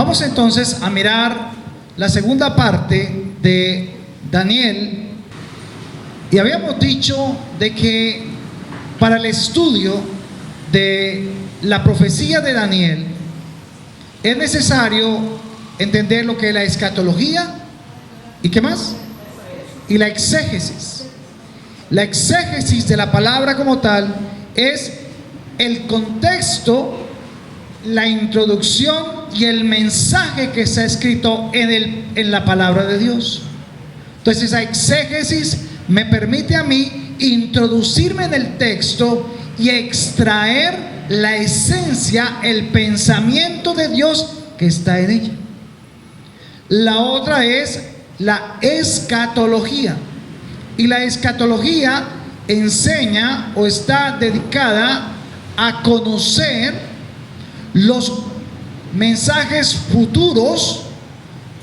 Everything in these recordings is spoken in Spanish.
Vamos entonces a mirar la segunda parte de Daniel. Y habíamos dicho de que para el estudio de la profecía de Daniel es necesario entender lo que es la escatología y ¿qué más? Y la exégesis. La exégesis de la palabra como tal es el contexto, la introducción y el mensaje que está escrito en la palabra de Dios. Entonces esa exégesis me permite a mí introducirme en el texto y extraer la esencia, el pensamiento de Dios que está en ella. La otra es la escatología. Y la escatología enseña o está dedicada a conocer los mensajes futuros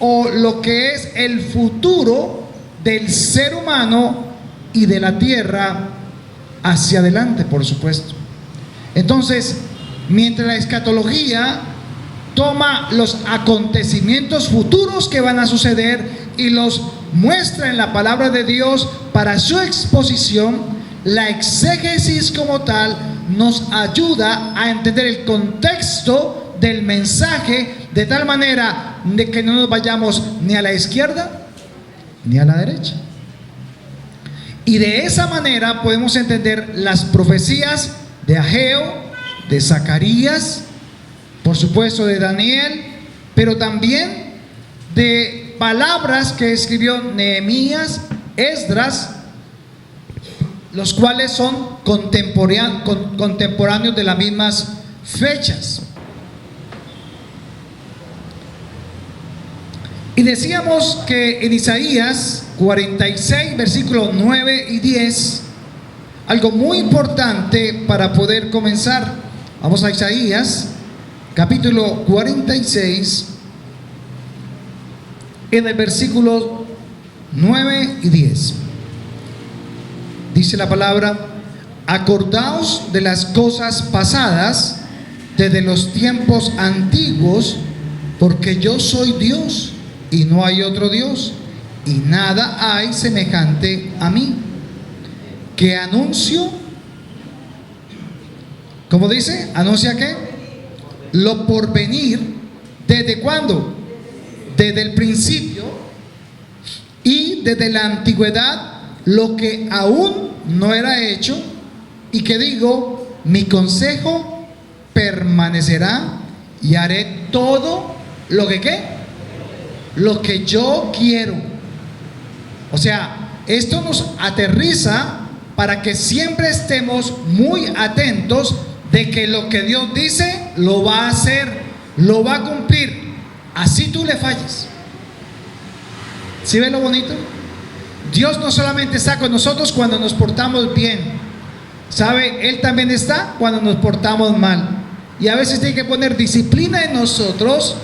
o lo que es el futuro del ser humano y de la tierra hacia adelante, por supuesto. Entonces, mientras la escatología toma los acontecimientos futuros que van a suceder y los muestra en la palabra de Dios para su exposición, la exégesis como tal nos ayuda a entender el contexto del mensaje de tal manera de que no nos vayamos ni a la izquierda ni a la derecha. Y de esa manera podemos entender las profecías de Ageo, de Zacarías, por supuesto de Daniel, pero también de palabras que escribió Nehemías, Esdras, los cuales son contemporáneos de las mismas fechas. Y decíamos que en Isaías 46, versículos 9 y 10, algo muy importante para poder comenzar. Vamos a Isaías, capítulo 46, en el versículo 9 y 10. Dice la palabra: acordaos de las cosas pasadas desde los tiempos antiguos, porque yo soy Dios y no hay otro Dios, y nada hay semejante a mí, que anuncio, ¿cómo dice? ¿Anuncia qué? Lo por venir. ¿Desde cuándo? Desde el principio, y desde la antigüedad lo que aún no era hecho, y que digo, mi consejo permanecerá y haré todo lo que ¿qué? Lo que yo quiero. O sea, esto nos aterriza para que siempre estemos muy atentos de que lo que Dios dice lo va a hacer, lo va a cumplir, así tú le falles. ¿Sí ven lo bonito? Dios no solamente está con nosotros cuando nos portamos bien, ¿sabe? Él también está cuando nos portamos mal. Y a veces tiene que poner disciplina en nosotros,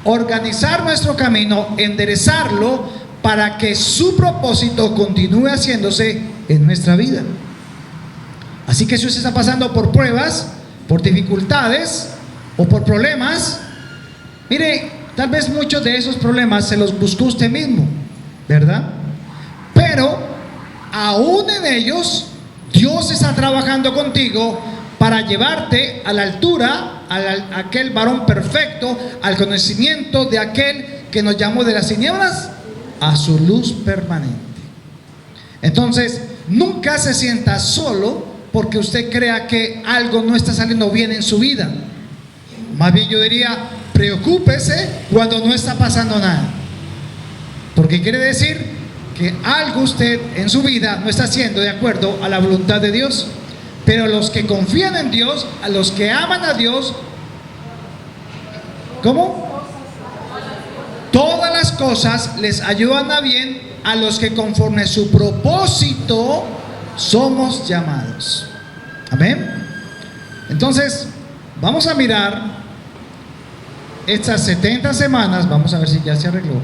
organizar nuestro camino, enderezarlo para que su propósito continúe haciéndose en nuestra vida. Así que si usted está pasando por pruebas, por dificultades o por problemas, mire, tal vez muchos de esos problemas se los buscó usted mismo, ¿verdad? Pero aún en ellos Dios está trabajando contigo para llevarte a la altura, a aquel varón perfecto, al conocimiento de aquel que nos llamó de las tinieblas a su luz permanente. Entonces, nunca se sienta solo porque usted crea que algo no está saliendo bien en su vida. Más bien yo diría, preocúpese cuando no está pasando nada, porque quiere decir que algo usted en su vida no está haciendo de acuerdo a la voluntad de Dios. Pero los que confían en Dios, a los que aman a Dios, ¿cómo? Todas las cosas les ayudan a bien a los que conforme su propósito somos llamados. Amén. Entonces, vamos a mirar estas 70 semanas. Vamos a ver si ya se arregló.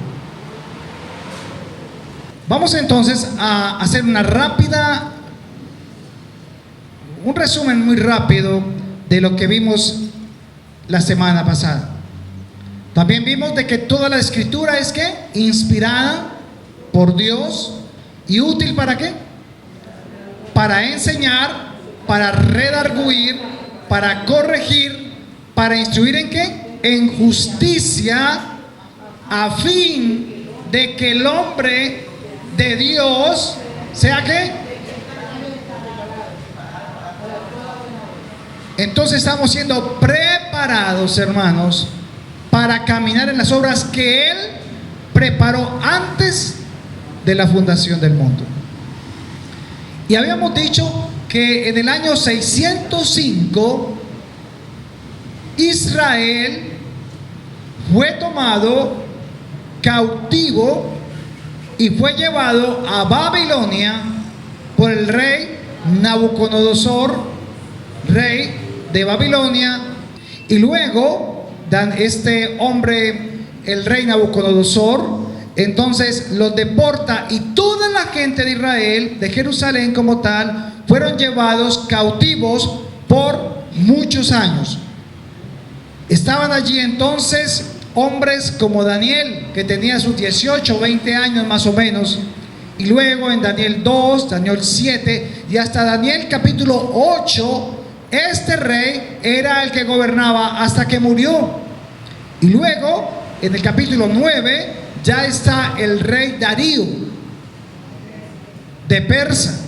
Vamos entonces a hacer un resumen muy rápido de lo que vimos la semana pasada. También vimos de que toda la escritura es ¿qué? Inspirada por Dios y útil ¿para qué? Para enseñar, para redarguir, para corregir, para instruir ¿en qué? En justicia, a fin de que el hombre de Dios sea ¿qué? Entonces estamos siendo preparados, hermanos, para caminar en las obras que Él preparó antes de la fundación del mundo. Y habíamos dicho que en el año 605 Israel fue tomado cautivo y fue llevado a Babilonia por el rey Nabucodonosor, rey de Babilonia. Y luego este hombre, el rey Nabucodonosor, entonces los deporta, y toda la gente de Israel, de Jerusalén como tal, fueron llevados cautivos por muchos años. Estaban allí entonces hombres como Daniel, que tenía sus 18 o 20 años más o menos, y luego en Daniel 2, Daniel 7 y hasta Daniel capítulo 8, este rey era el que gobernaba hasta que murió. Y luego en el capítulo 9 ya está el rey Darío de Persia,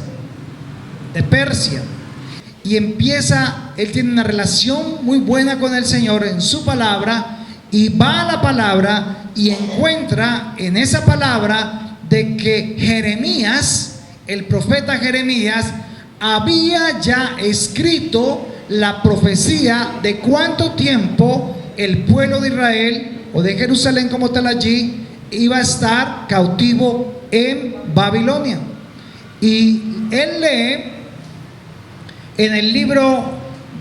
y él tiene una relación muy buena con el Señor en su palabra, y va a la palabra y encuentra en esa palabra de que Jeremías, el profeta Jeremías, había ya escrito la profecía de cuánto tiempo el pueblo de Israel o de Jerusalén como tal allí iba a estar cautivo en Babilonia. Y él lee en el libro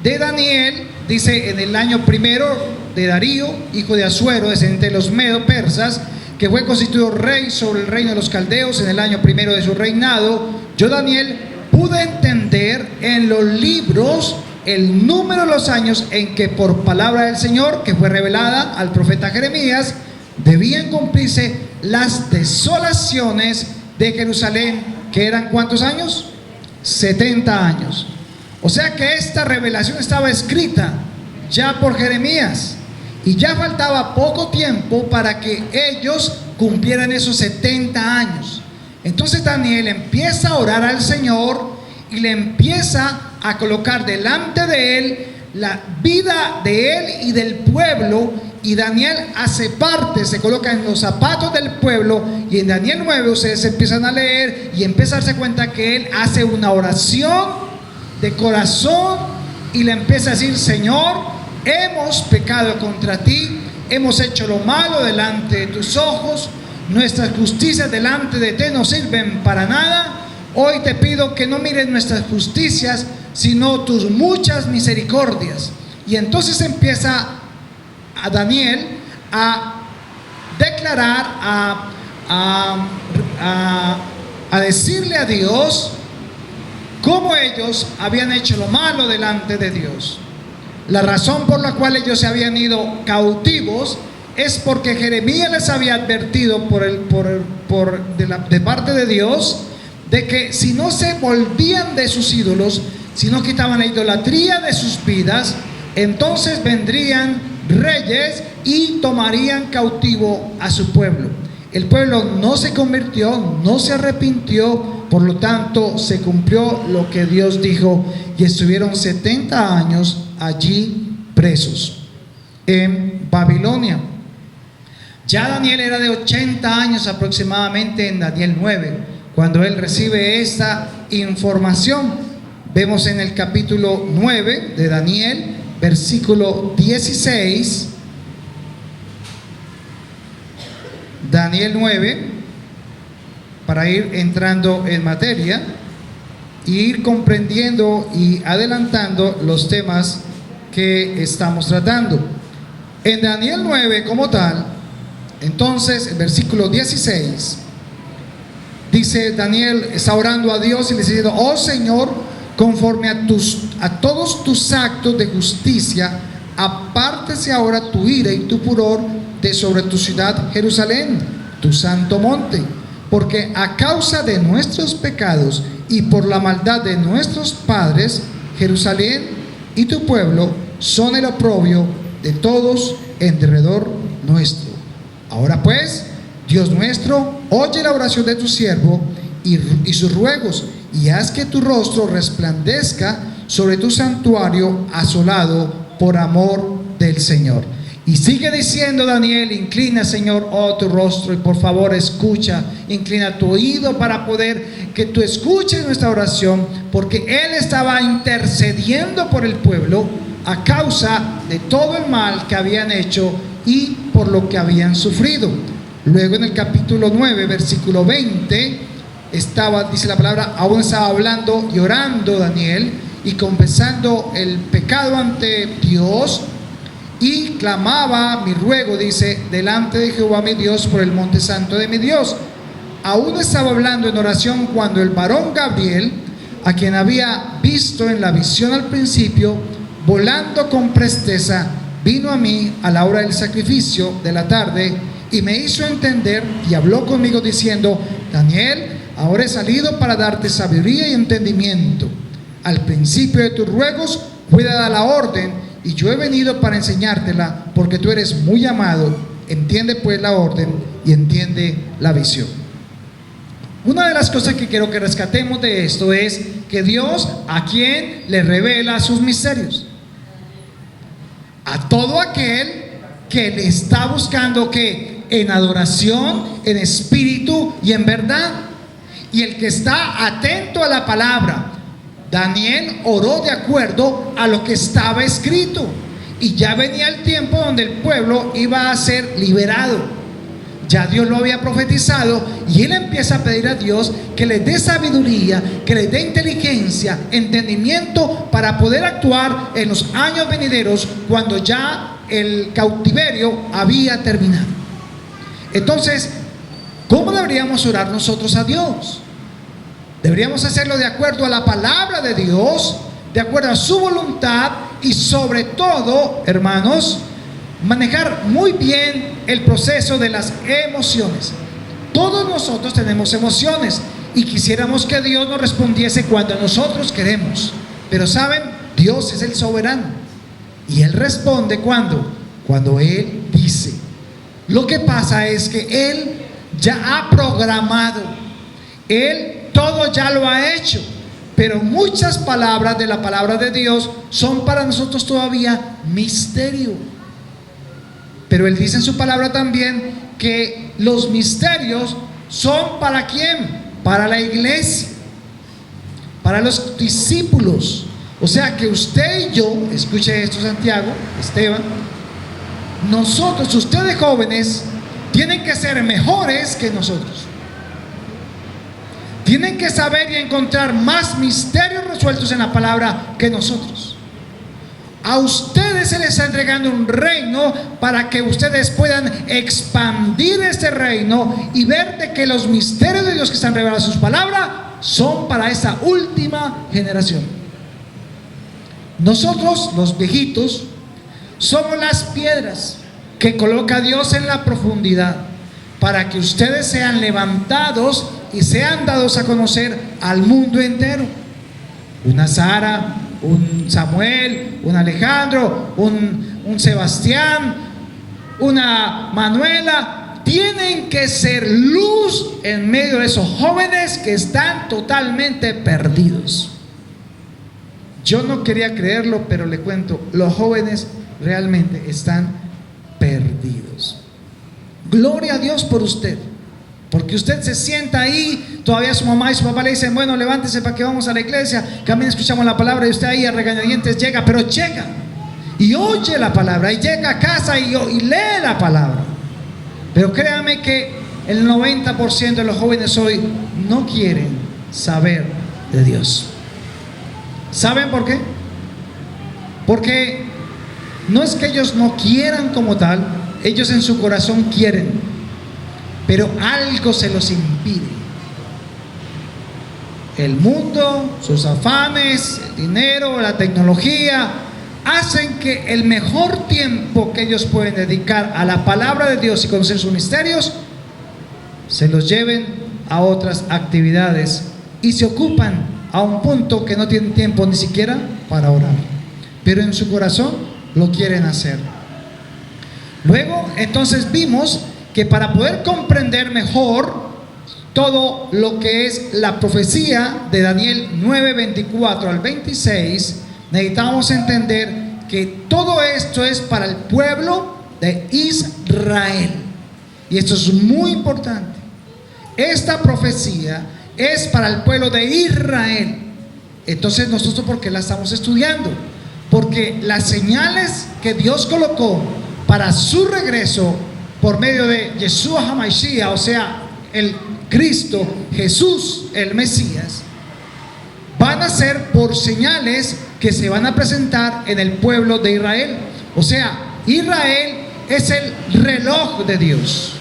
de Daniel, dice: en el año primero de Darío, hijo de Asuero, descendiente de los medo-persas, que fue constituido rey sobre el reino de los caldeos, en el año primero de su reinado, yo, Daniel, pude entender en los libros el número de los años en que por palabra del Señor, que fue revelada al profeta Jeremías, debían cumplirse las desolaciones de Jerusalén, que eran ¿cuántos años? 70 años. O sea que esta revelación estaba escrita ya por Jeremías, y ya faltaba poco tiempo para que ellos cumplieran esos 70 años. Entonces Daniel empieza a orar al Señor y le empieza a colocar delante de él la vida de él y del pueblo. Y Daniel hace parte, se coloca en los zapatos del pueblo. Y en Daniel 9 ustedes empiezan a leer y empiezan a darse cuenta que él hace una oración de corazón y le empieza a decir: Señor, hemos pecado contra ti, hemos hecho lo malo delante de tus ojos, nuestras justicias delante de ti no sirven para nada. Hoy te pido que no mires nuestras justicias, sino tus muchas misericordias. Y entonces empieza a Daniel a declarar, a decirle a Dios cómo ellos habían hecho lo malo delante de Dios. La razón por la cual ellos se habían ido cautivos es porque Jeremías les había advertido de parte de Dios de que si no se volvían de sus ídolos, si no quitaban la idolatría de sus vidas, entonces vendrían reyes y tomarían cautivo a su pueblo. El pueblo no se convirtió, no se arrepintió, por lo tanto se cumplió lo que Dios dijo, y estuvieron 70 años allí presos en Babilonia. Ya Daniel era de 80 años aproximadamente en Daniel 9, cuando él recibe esta información. Vemos en el capítulo 9 de Daniel, versículo 16, Daniel 9, para ir entrando en materia e ir comprendiendo y adelantando los temas que estamos tratando. En Daniel 9 como tal, entonces el versículo 16 dice: Daniel está orando a Dios y le dice: oh Señor, conforme a todos tus actos de justicia, apártese ahora tu ira y tu furor de sobre tu ciudad Jerusalén, tu santo monte, porque a causa de nuestros pecados y por la maldad de nuestros padres, Jerusalén y tu pueblo son el oprobio de todos en derredor nuestro. Ahora pues, Dios nuestro, oye la oración de tu siervo y sus ruegos, y haz que tu rostro resplandezca sobre tu santuario asolado por amor del Señor. Y sigue diciendo Daniel: inclina, Señor, tu rostro, y por favor escucha, inclina tu oído para poder que tú escuches nuestra oración, porque Él estaba intercediendo por el pueblo a causa de todo el mal que habían hecho y por lo que habían sufrido. Luego en el capítulo 9, versículo 20, dice la palabra, aún estaba hablando y orando Daniel y confesando el pecado ante Dios, y clamaba mi ruego, dice, delante de Jehová mi Dios por el monte santo de mi Dios. Aún estaba hablando en oración cuando el varón Gabriel, a quien había visto en la visión al principio, volando con presteza, vino a mí a la hora del sacrificio de la tarde y me hizo entender y habló conmigo diciendo: Daniel, ahora he salido para darte sabiduría y entendimiento. Al principio de tus ruegos fue dada la orden, y yo he venido para enseñártela, porque tú eres muy amado. Entiende pues la orden y entiende la visión. Una de las cosas que quiero que rescatemos de esto es que Dios, ¿a quién le revela sus misterios? A todo aquel que le está buscando, que en adoración, en espíritu y en verdad, y el que está atento a la palabra. Daniel oró de acuerdo a lo que estaba escrito, y ya venía el tiempo donde el pueblo iba a ser liberado. Ya Dios lo había profetizado, y él empieza a pedir a Dios que le dé sabiduría, que le dé inteligencia, entendimiento para poder actuar en los años venideros, cuando ya el cautiverio había terminado. Entonces, ¿cómo deberíamos orar nosotros a Dios? Deberíamos hacerlo de acuerdo a la palabra de Dios, de acuerdo a su voluntad, y sobre todo, hermanos, manejar muy bien el proceso de las emociones. Todos nosotros tenemos emociones y quisiéramos que Dios nos respondiese cuando nosotros queremos. Pero saben, Dios es el soberano y Él responde cuando Él dice. Lo que pasa es que Él ya ha programado, Él todo ya lo ha hecho, pero muchas palabras de la palabra de Dios son para nosotros todavía misterio. Pero Él dice en su palabra también que los misterios son ¿para quién? Para la iglesia, para los discípulos. O sea que usted y yo, escuche esto Santiago, Esteban, nosotros, ustedes jóvenes, tienen que ser mejores que nosotros. Tienen que saber y encontrar más misterios resueltos en la palabra que nosotros. A ustedes se les está entregando un reino para que ustedes puedan expandir este reino y ver de que los misterios de Dios que están revelados en sus palabras son para esa última generación. Nosotros, los viejitos, somos las piedras que coloca Dios en la profundidad para que ustedes sean levantados y sean dados a conocer al mundo entero. Una Sara, un Samuel, un Alejandro, un Sebastián, una Manuela, tienen que ser luz en medio de esos jóvenes que están totalmente perdidos. Yo no quería creerlo, pero le cuento, los jóvenes realmente están perdidos. Gloria a Dios por usted, porque usted se sienta ahí, todavía su mamá y su papá le dicen: bueno, levántese para que vamos a la iglesia, que también escuchamos la palabra, y usted ahí a regañadientes llega, pero llega y oye la palabra, y llega a casa y lee la palabra. Pero créame que el 90% de los jóvenes hoy no quieren saber de Dios. ¿Saben por qué? Porque no es que ellos no quieran como tal, ellos en su corazón quieren, pero algo se los impide. El mundo, sus afanes, el dinero, la tecnología, hacen que el mejor tiempo que ellos pueden dedicar a la palabra de Dios y conocer sus misterios, se los lleven a otras actividades y se ocupan a un punto que no tienen tiempo ni siquiera para orar, pero en su corazón lo quieren hacer. Luego, entonces vimos que para poder comprender mejor todo lo que es la profecía de Daniel 9:24 al 26, necesitamos entender que todo esto es para el pueblo de Israel. Y esto es muy importante. Esta profecía es para el pueblo de Israel. Entonces, nosotros, ¿por qué la estamos estudiando? Porque las señales que Dios colocó para su regreso por medio de Yeshua HaMashiach, o sea, el Cristo, Jesús, el Mesías, van a ser por señales que se van a presentar en el pueblo de Israel. O sea, Israel es el reloj de Dios.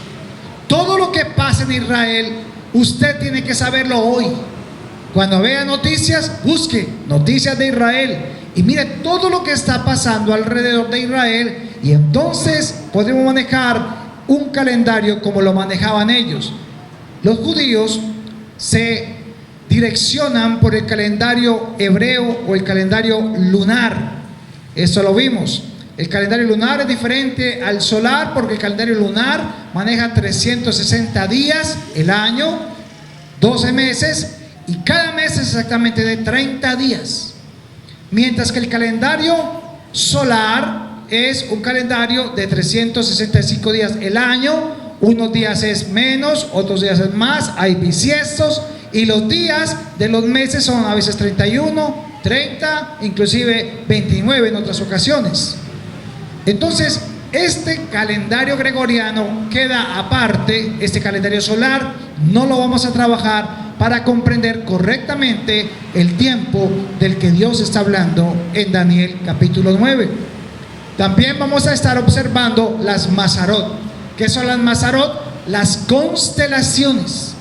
Todo lo que pasa en Israel, usted tiene que saberlo hoy. Cuando vea noticias, busque noticias de Israel y mire todo lo que está pasando alrededor de Israel, y entonces podemos manejar un calendario como lo manejaban ellos. Los judíos se direccionan por el calendario hebreo o el calendario lunar. Eso lo vimos. El calendario lunar es diferente al solar, porque el calendario lunar maneja 360 días el año, 12 meses, y cada mes es exactamente de 30 días. Mientras que el calendario solar es un calendario de 365 días el año. Unos días es menos, otros días es más, hay bisiestos, y los días de los meses son a veces 31, 30, inclusive 29 en otras ocasiones. Entonces, este calendario gregoriano queda aparte. Este calendario solar no lo vamos a trabajar para comprender correctamente el tiempo del que Dios está hablando en Daniel capítulo 9. También vamos a estar observando las Mazarot. ¿Qué son las Mazarot? Las constelaciones.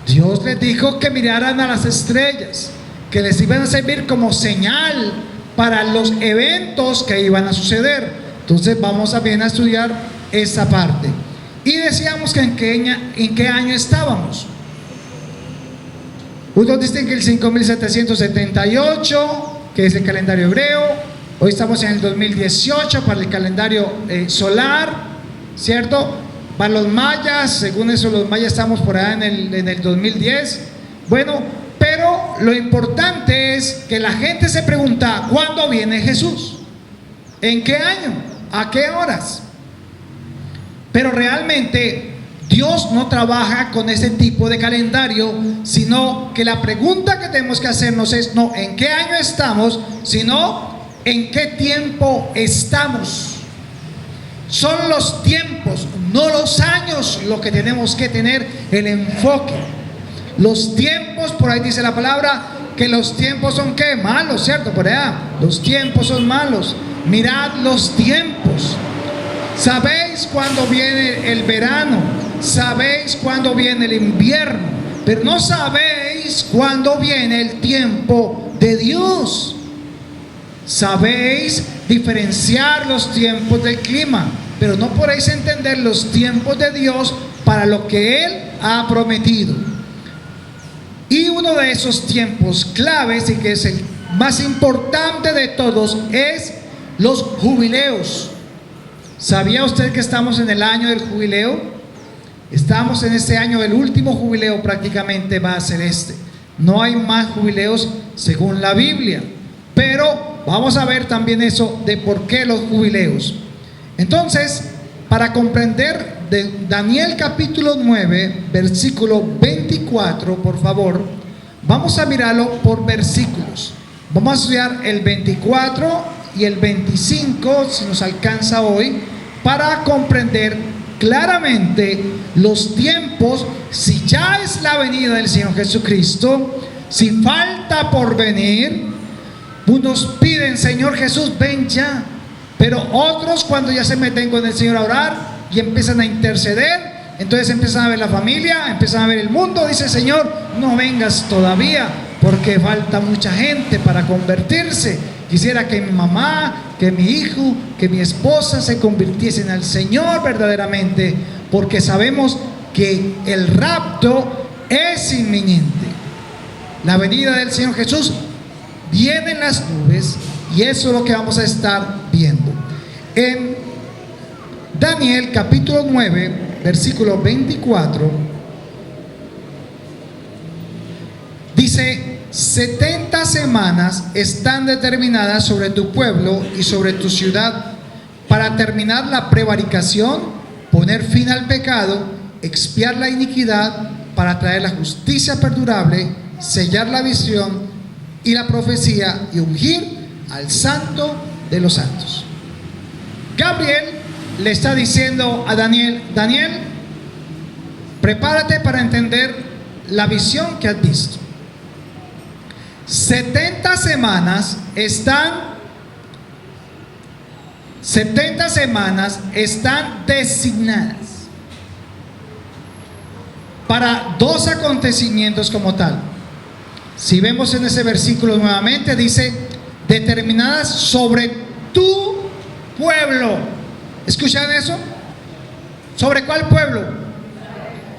Dios les dijo que miraran a las estrellas, que les iban a servir como señal para los eventos que iban a suceder. Entonces vamos a bien a estudiar esa parte. Y decíamos que en qué año estábamos. Unos dicen que el 5778, que es el calendario hebreo. Hoy estamos en el 2018 para el calendario solar, ¿cierto? Para los mayas, según eso, los mayas estamos por allá en el 2010. Bueno, pero lo importante es que la gente se pregunta: ¿cuándo viene Jesús? ¿En qué año? ¿A qué horas? Pero realmente Dios no trabaja con ese tipo de calendario, sino que la pregunta que tenemos que hacernos es no en qué año estamos, sino en qué tiempo estamos. Son los tiempos, no los años, lo que tenemos que tener el enfoque. Los tiempos, por ahí dice la palabra que los tiempos son ¿qué? Malos, ¿cierto? Por allá, los tiempos son malos. Mirad los tiempos. Sabéis cuándo viene el verano, sabéis cuándo viene el invierno, pero no sabéis cuándo viene el tiempo de Dios. Sabéis diferenciar los tiempos del clima, pero no podéis entender los tiempos de Dios para lo que Él ha prometido. Y uno de esos tiempos claves, y que es el más importante de todos, es los jubileos. ¿Sabía usted que estamos en el año del jubileo? Estamos en este año, el último jubileo prácticamente va a ser este. No hay más jubileos según la Biblia, pero vamos a ver también eso de por qué los jubileos. Entonces, para comprender de Daniel capítulo 9, versículo 24, por favor, vamos a mirarlo por versículos. Vamos a estudiar el 24 y el 25, si nos alcanza hoy, para comprender claramente los tiempos, si ya es la venida del Señor Jesucristo, si falta por venir. Unos piden: Señor Jesús, ven ya. Pero otros, cuando ya se meten con el Señor a orar y empiezan a interceder, entonces empiezan a ver la familia, empiezan a ver el mundo. Dice: Señor, no vengas todavía, porque falta mucha gente para convertirse. Quisiera que mi mamá, que mi hijo, que mi esposa se convirtiesen al Señor verdaderamente, porque sabemos que el rapto es inminente. La venida del Señor Jesús viene en las nubes, y eso es lo que vamos a estar viendo. En Daniel capítulo 9, versículo 24, dice: 70 semanas están determinadas sobre tu pueblo y sobre tu ciudad para terminar la prevaricación, poner fin al pecado, expiar la iniquidad, para traer la justicia perdurable, sellar la visión y la profecía y ungir al santo de los santos. Gabriel le está diciendo a Daniel: Daniel, prepárate para entender la visión que has visto. 70 semanas están designadas para dos acontecimientos como tal. Si vemos en ese versículo nuevamente, dice: determinadas sobre tu pueblo. ¿Escuchan eso? ¿Sobre cuál pueblo?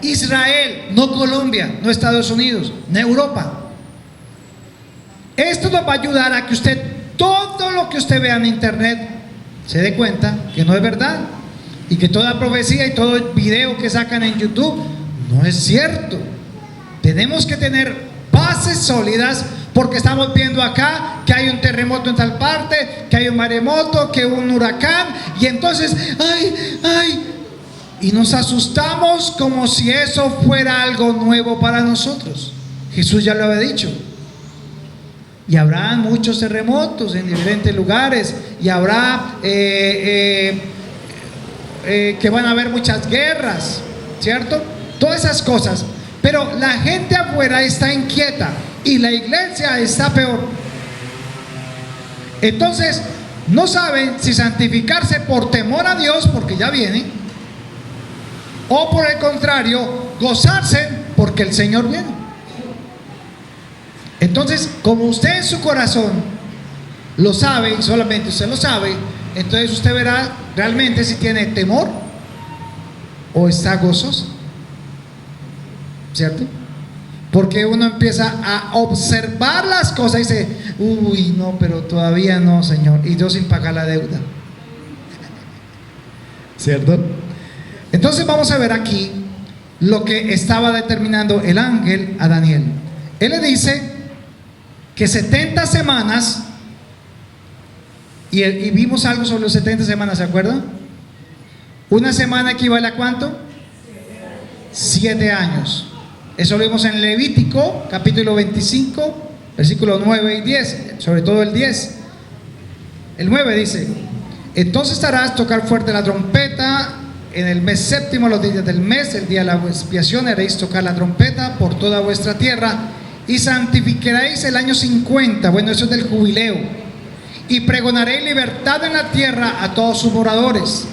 Israel, no Colombia, no Estados Unidos, no Europa. Esto nos va a ayudar a que usted, todo lo que usted vea en internet, se dé cuenta que no es verdad, y que toda profecía y todo el video que sacan en YouTube no es cierto. Tenemos que tener bases sólidas, porque estamos viendo acá que hay un terremoto en tal parte, que hay un maremoto, que un huracán, y entonces y nos asustamos como si eso fuera algo nuevo para nosotros. Jesús ya lo había dicho: y habrá muchos terremotos en diferentes lugares, y habrá que van a haber muchas guerras, ¿cierto? Todas esas cosas. Pero la gente afuera está inquieta y la iglesia está peor. Entonces no saben si santificarse por temor a Dios, porque ya viene, o por el contrario, gozarse porque el Señor viene. Entonces, como usted en su corazón lo sabe, y solamente usted lo sabe, entonces usted verá realmente si tiene temor o está gozoso, ¿cierto? Porque uno empieza a observar las cosas y dice: uy, no, pero todavía no, Señor, y yo sin pagar la deuda, ¿cierto? Entonces vamos a ver aquí lo que estaba determinando el ángel a Daniel. Él le dice que 70 semanas, y vimos algo sobre los 70 semanas, ¿se acuerdan? Una semana equivale a ¿cuánto? 7 años. Eso lo vimos en Levítico capítulo 25, versículos 9 y 10, sobre todo el 10. El 9 dice: entonces harás tocar fuerte la trompeta en el mes séptimo, los días del mes, el día de la expiación, haréis tocar la trompeta por toda vuestra tierra, y santificaréis el año 50, bueno, eso es del jubileo, y pregonaréis libertad en la tierra a todos sus moradores,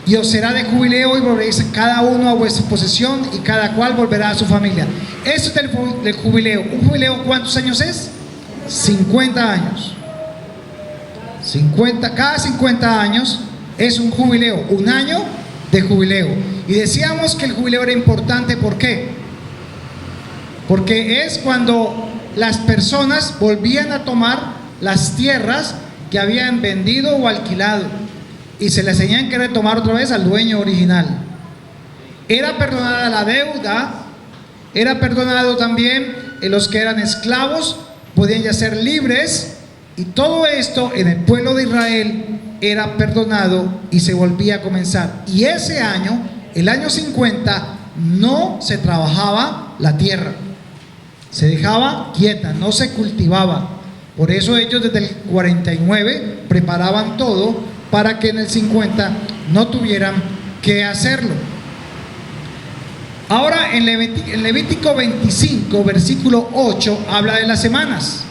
y os será de jubileo, y volveréis cada uno a vuestra posesión, y cada cual volverá a su familia. Eso es del jubileo. ¿Un jubileo cuántos años es? 50 años. 50, cada 50 años es un jubileo, un año de jubileo. Y decíamos que el jubileo era importante, ¿por qué? Porque es cuando las personas volvían a tomar las tierras que habían vendido o alquilado, y se les tenían que retomar otra vez al dueño original. Era perdonada la deuda, era perdonado también los que eran esclavos, podían ya ser libres, y todo esto en el pueblo de Israel era perdonado y se volvía a comenzar. Y ese año, el año 50, no se trabajaba la tierra, se dejaba quieta, no se cultivaba. Por eso ellos desde el 49 preparaban todo para que en el 50 no tuvieran que hacerlo. Ahora en Levítico 25, versículo 8, habla de las semanas,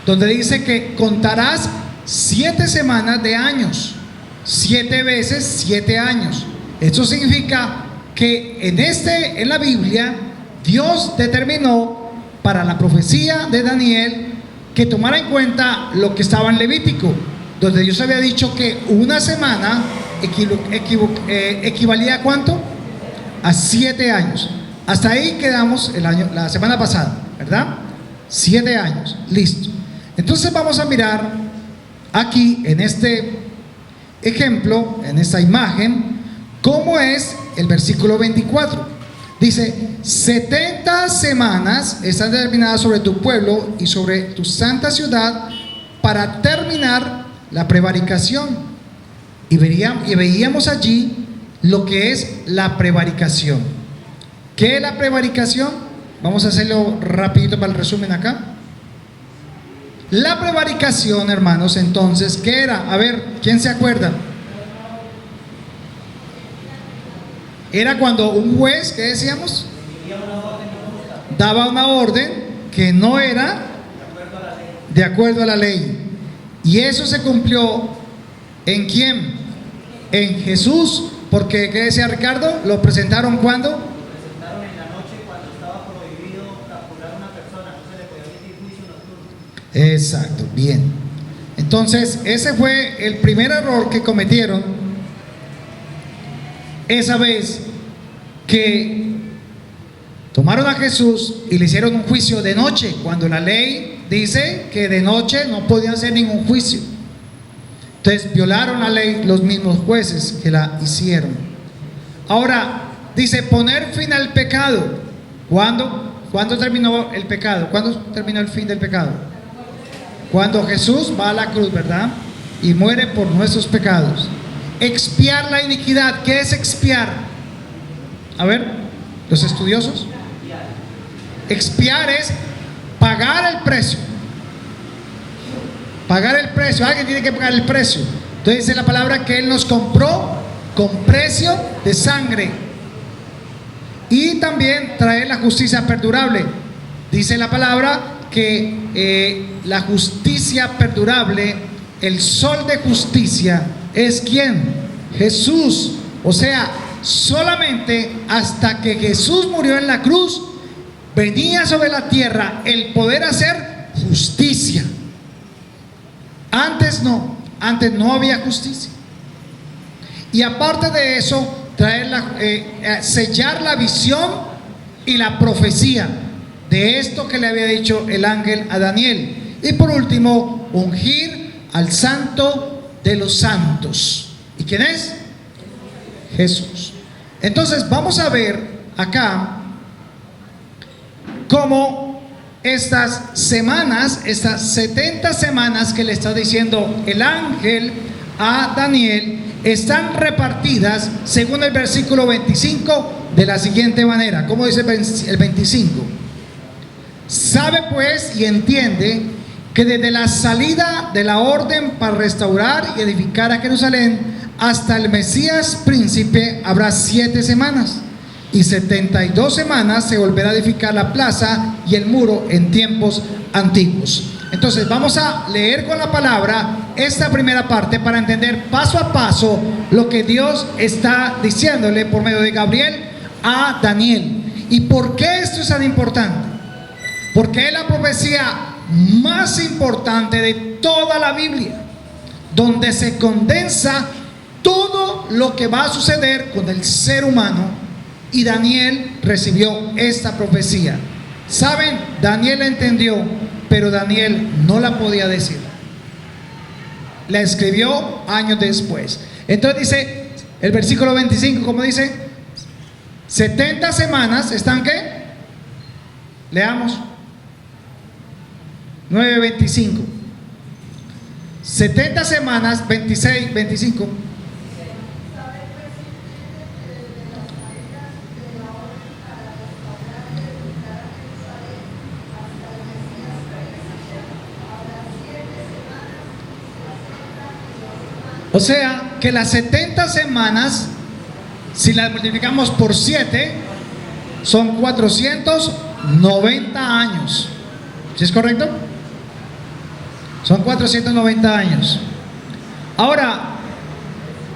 donde dice que contarás 7 semanas de años, 7 veces 7 años. Esto significa que en la Biblia Dios determinó para la profecía de Daniel que tomara en cuenta lo que estaba en Levítico, donde Dios había dicho que una semana equivalía a ¿cuánto? A 7 años. Hasta ahí quedamos la semana pasada, ¿verdad? 7 años, listo. Entonces vamos a mirar aquí en este ejemplo, en esta imagen, cómo es el versículo 24. Dice: 70 semanas están determinadas sobre tu pueblo y sobre tu santa ciudad para terminar la prevaricación. Y veíamos allí lo que es la prevaricación. ¿Qué es la prevaricación? Vamos a hacerlo rapidito para el resumen acá. La prevaricación, hermanos, entonces, ¿qué era? A ver, ¿quién se acuerda? Era cuando un juez, ¿qué decíamos? Daba una orden que no era de acuerdo a la ley. Y eso se cumplió ¿en quién? En Jesús. Porque, ¿qué decía Ricardo? ¿Lo presentaron cuándo? Lo presentaron en la noche cuando estaba prohibido capturar a una persona, no se le podía emitir juicio nocturno. Exacto, bien. Entonces, ese fue el primer error que cometieron esa vez, que tomaron a Jesús y le hicieron un juicio de noche, cuando la ley dice que de noche no podían hacer ningún juicio. Entonces violaron la ley los mismos jueces que la hicieron. Ahora dice poner fin al pecado. ¿Cuándo terminó el pecado? ¿Cuándo terminó el fin del pecado? Cuando Jesús va a la cruz, ¿verdad? Y muere por nuestros pecados. Expiar la iniquidad. ¿Qué es expiar? A ver, los estudiosos. Expiar es pagar el precio. Pagar el precio. Alguien tiene que pagar el precio. Entonces dice la palabra que Él nos compró con precio de sangre. Y también traer la justicia perdurable. Dice la palabra que la justicia perdurable, el sol de justicia, ¿es quién? Jesús. O sea, solamente hasta que Jesús murió en la cruz, venía sobre la tierra el poder hacer justicia. Antes no había justicia. Y aparte de eso, sellar la visión y la profecía de esto que le había dicho el ángel a Daniel. Y por último, ungir al santo de los santos. ¿Y quién es? Jesús. Entonces vamos a ver acá cómo estas semanas, estas 70 semanas que le está diciendo el ángel a Daniel, están repartidas según el versículo 25 de la siguiente manera. ¿Cómo dice el 25? Sabe pues y entiende que desde la salida de la orden para restaurar y edificar a Jerusalén hasta el Mesías príncipe habrá 7 semanas, y 72 semanas se volverá a edificar la plaza y el muro en tiempos antiguos. Entonces vamos a leer con la palabra esta primera parte para entender paso a paso lo que Dios está diciéndole por medio de Gabriel a Daniel. ¿Y por qué esto es tan importante? Porque es la profecía más importante de toda la Biblia, donde se condensa todo lo que va a suceder con el ser humano. Y Daniel recibió esta profecía. ¿Saben? Daniel la entendió, pero Daniel no la podía decir. La escribió años después. Entonces dice el versículo 25, ¿cómo dice? 70 semanas, ¿están qué? Leamos. 9:25. 70 semanas, 26, 25. O sea, que las 70 semanas, si las multiplicamos por 7, son 490 años. ¿Sí es correcto? Son 490 años. Ahora,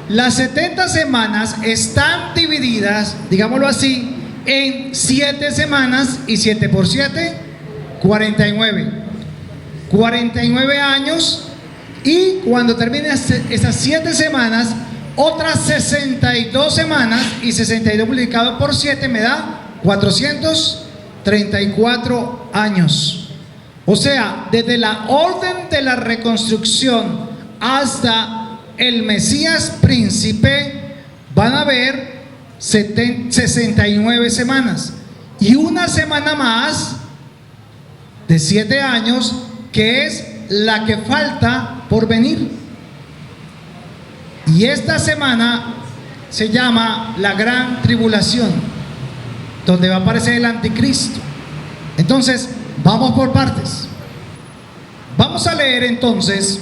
las 70 semanas están divididas, digámoslo así, en 7 semanas, y 7 por 7, 49. 49 años Y cuando termine esas 7 semanas, otras 62 semanas, y 62 multiplicado por 7 me da 434 años. O sea, desde la orden de la reconstrucción hasta el Mesías príncipe van a haber 69 semanas y una semana más de 7 años, que es la que falta por venir. Y esta semana se llama la gran tribulación, donde va a aparecer el anticristo. Entonces, vamos por partes. Vamos a leer entonces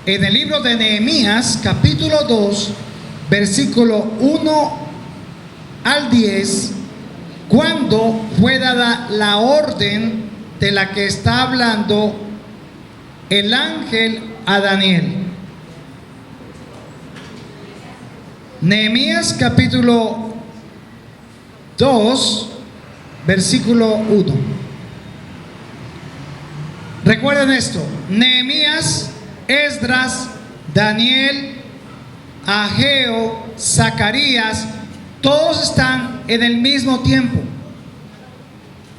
en el libro de Nehemías, capítulo 2, versículo 1 al 10, cuando fue dada la orden de la que está hablando el ángel a Daniel. Nehemías capítulo 2, versículo 1. Recuerden esto: Nehemías, Esdras, Daniel, Ageo, Zacarías, todos están en el mismo tiempo.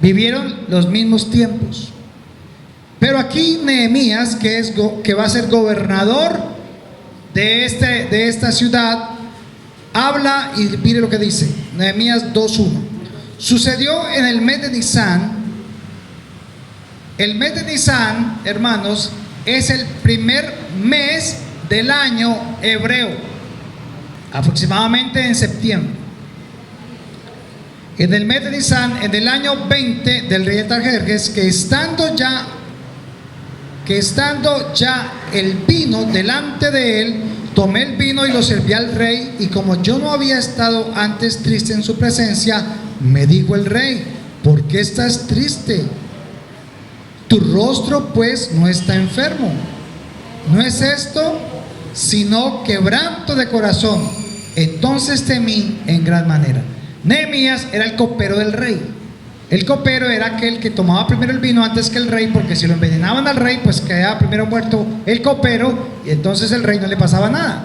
Vivieron los mismos tiempos. Pero aquí Nehemías, que va a ser gobernador de esta ciudad, habla y mire lo que dice. Nehemías 2:1. Sucedió en el mes de Nisán. El mes de Nisán, hermanos, es el primer mes del año hebreo, aproximadamente en septiembre. En el mes de Nisán, en el año 20 del rey Artajerjes, que estando ya el vino delante de él, tomé el vino y lo serví al rey, y como yo no había estado antes triste en su presencia, me dijo el rey: ¿por qué estás triste? Tu rostro pues no está enfermo. ¿No es esto sino quebranto de corazón? Entonces temí en gran manera. Nehemías era el copero del rey. El copero era aquel que tomaba primero el vino antes que el rey, porque si lo envenenaban al rey, pues quedaba primero muerto el copero, y entonces el rey no le pasaba nada.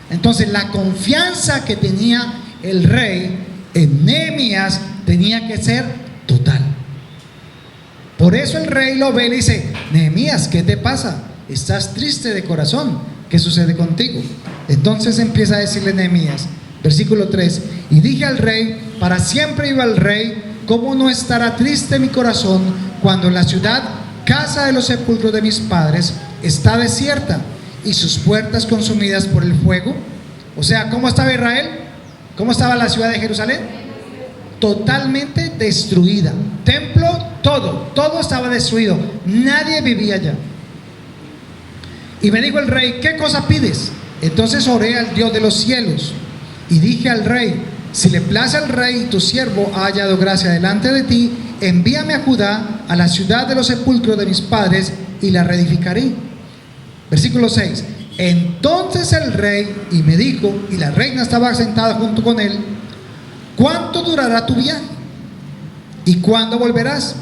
Entonces la confianza que tenía el rey en Nehemías tenía que ser total. Por eso el rey lo ve y le dice: Nehemías, ¿qué te pasa? Estás triste de corazón, ¿qué sucede contigo? Entonces empieza a decirle Nehemías, versículo 3: y dije al rey, para siempre viva el rey, ¿cómo no estará triste mi corazón cuando la ciudad, casa de los sepulcros de mis padres, está desierta y sus puertas consumidas por el fuego? O sea, ¿cómo estaba Israel? ¿Cómo estaba la ciudad de Jerusalén? Totalmente destruida. Templo, todo estaba destruido. Nadie vivía allá. Y me dijo el rey: ¿qué cosa pides? Entonces oré al Dios de los cielos y dije al rey: si le place al rey y tu siervo ha hallado gracia delante de ti, envíame a Judá, a la ciudad de los sepulcros de mis padres, y la reedificaré. Versículo 6: entonces el rey y me dijo, y la reina estaba sentada junto con él: ¿cuánto durará tu viaje? ¿Y cuándo volverás?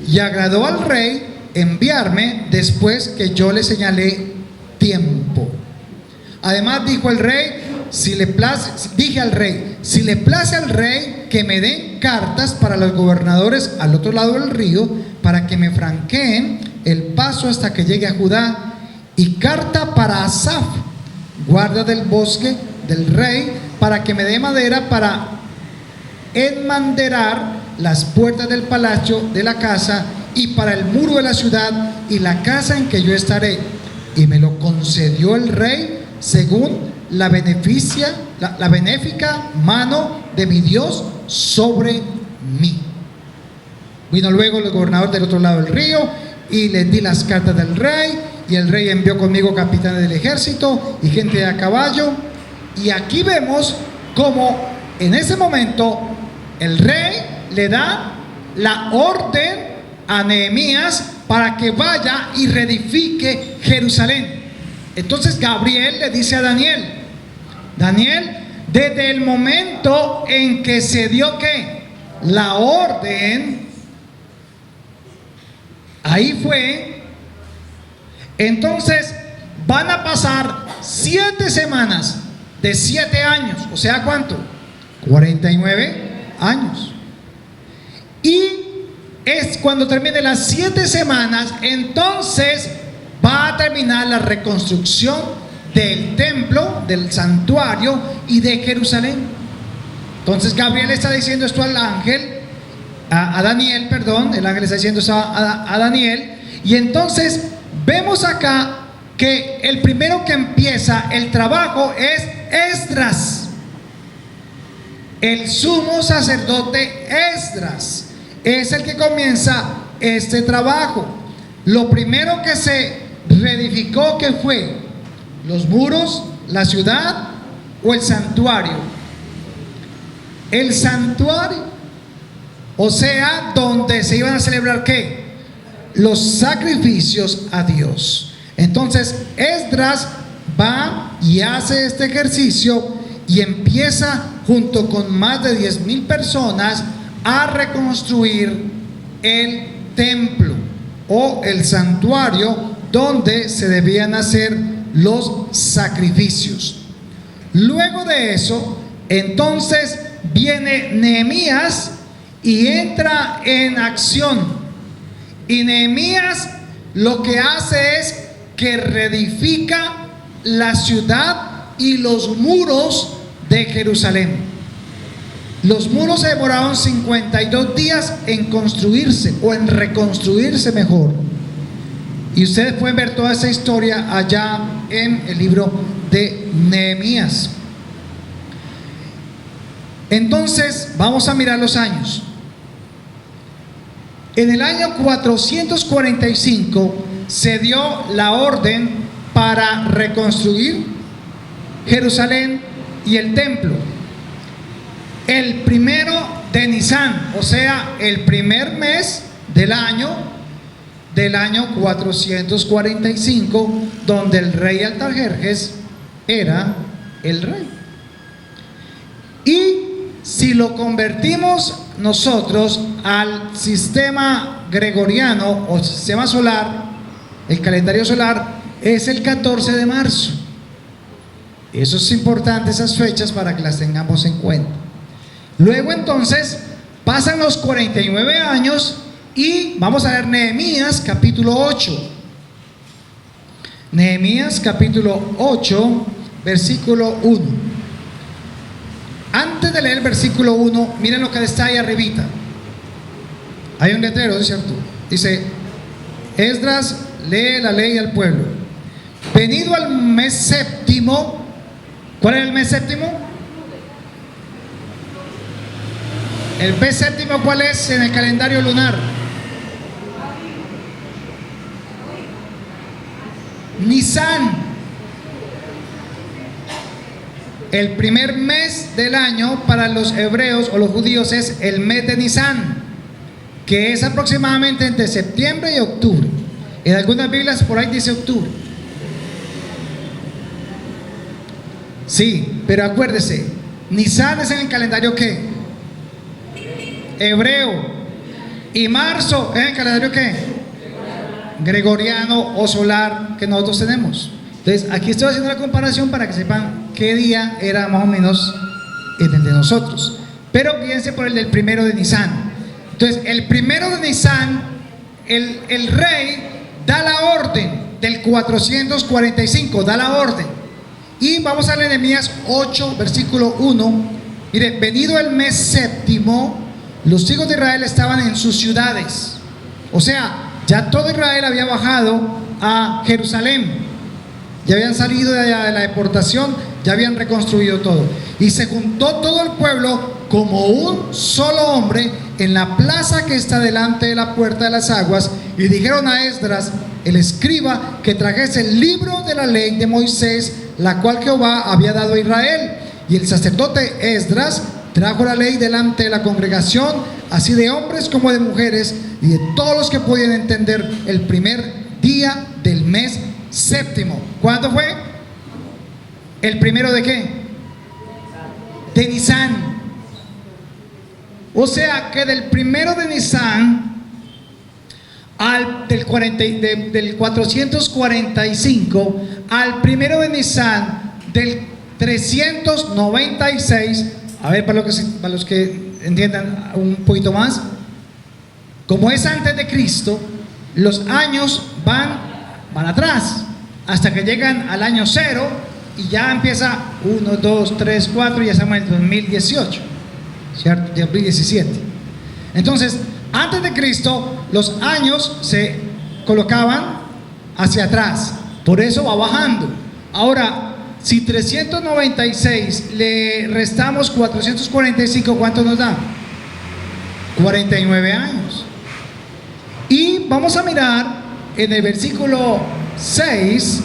Y agradó al rey enviarme después que yo le señalé tiempo. Además dijo el rey: dije al rey, si le place al rey que me den cartas para los gobernadores al otro lado del río, para que me franqueen el paso hasta que llegue a Judá, y carta para Asaf, guarda del bosque del rey, para que me dé madera para enmanderar las puertas del palacio de la casa, y para el muro de la ciudad y la casa en que yo estaré. Y me lo concedió el rey según la benéfica mano de mi Dios sobre mí. Vino luego el gobernador del otro lado del río y les di las cartas del rey, y el rey envió conmigo capitanes del ejército y gente a caballo. Y aquí vemos cómo en ese momento el rey le da la orden a Nehemías para que vaya y reedifique Jerusalén. Entonces Gabriel le dice a Daniel: Daniel, desde el momento en que se dio ¿qué? La orden, ahí fue. Entonces van a pasar 7 semanas de 7 años. O sea, ¿cuánto? 49 años. Y es cuando termine las 7 semanas, entonces va a terminar la reconstrucción del templo, del santuario y de Jerusalén. Entonces Gabriel está diciendo esto al ángel, a Daniel, perdón, el ángel está diciendo eso a Daniel. Y entonces vemos acá que el primero que empieza el trabajo es Esdras, el sumo sacerdote Esdras. Es el que comienza este trabajo. Lo primero que se reedificó, ¿qué fue? ¿Los muros, la ciudad o el santuario? El santuario, o sea, donde se iban a celebrar ¿qué? Los sacrificios a Dios. Entonces Esdras va y hace este ejercicio y empieza junto con más de 10,000 personas a reconstruir el templo o el santuario donde se debían hacer los sacrificios. Luego de eso, entonces viene Nehemías y entra en acción. Y Nehemías lo que hace es que reedifica la ciudad y los muros de Jerusalén. Los muros se demoraron 52 días en construirse, o en reconstruirse mejor. Y ustedes pueden ver toda esa historia allá en el libro de Nehemías. Entonces, vamos a mirar los años. En el año 445 se dio la orden para reconstruir Jerusalén y el templo. El primero de Nisán, o sea, el primer mes del año 445, donde el rey Artajerjes era el rey. Y si lo convertimos nosotros al sistema gregoriano o sistema solar, el calendario solar es el 14 de marzo. Eso es importante, esas fechas, para que las tengamos en cuenta. Luego entonces pasan los 49 años y vamos a ver Nehemías capítulo 8. Nehemías capítulo 8, versículo 1. Antes de leer el versículo 1, miren lo que está ahí arribita. Hay un letrero, ¿no es cierto? Dice: Esdras lee la ley al pueblo. Venido al mes séptimo. ¿Cuál es el mes séptimo? El mes séptimo, ¿cuál es en el calendario lunar? Nisán. El primer mes del año para los hebreos o los judíos es el mes de Nisán, que es aproximadamente entre septiembre y octubre. En algunas Biblias por ahí dice octubre. Sí, pero acuérdese, Nisán es en el calendario ¿qué? Hebreo. Y marzo es en el calendario ¿qué? Gregoriano o solar que nosotros tenemos. Entonces aquí estoy haciendo la comparación para que sepan qué día era más o menos el de nosotros. Pero fíjense por el del primero de Nisán. Entonces el primero de Nisán, el rey da la orden del 445, da la orden. Y vamos a leer Nehemías 8, versículo 1. Mire, venido el mes séptimo, los hijos de Israel estaban en sus ciudades. O sea, ya todo Israel había bajado a Jerusalén. Ya habían salido de allá de la deportación, ya habían reconstruido todo. Y se juntó todo el pueblo como un solo hombre en la plaza que está delante de la puerta de las aguas. Y dijeron a Esdras, el escriba, que trajese el libro de la ley de Moisés, la cual Jehová había dado a Israel. Y el sacerdote Esdras trajo la ley delante de la congregación, así de hombres como de mujeres, y de todos los que podían entender, el primer día del mes séptimo. ¿Cuándo fue? ¿El primero de qué? De Nisán. O sea que del primero de Nisán del 445 al primero de Nisan del 396. A ver, para los que entiendan un poquito más, como es antes de Cristo, los años van atrás hasta que llegan al año 0 y ya empieza 1, 2, 3, 4 y ya estamos en el 2018, ¿cierto? 2017. Entonces, antes de Cristo, los años se colocaban hacia atrás, por eso va bajando. Ahora, si 396 le restamos 445, ¿cuánto nos da? 49 años. Y vamos a mirar en el versículo 6,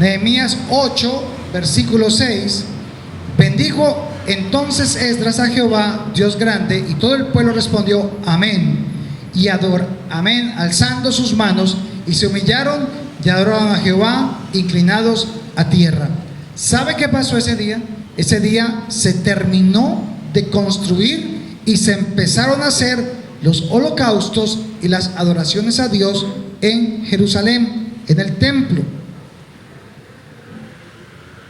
Nehemías 8, versículo 6. Bendijo entonces Esdras a Jehová, Dios grande, y todo el pueblo respondió amén, y amén, alzando sus manos, y se humillaron y adoraron a Jehová, inclinados a tierra. ¿Sabe qué pasó ese día? Ese día se terminó de construir y se empezaron a hacer los holocaustos y las adoraciones a Dios en Jerusalén, en el templo.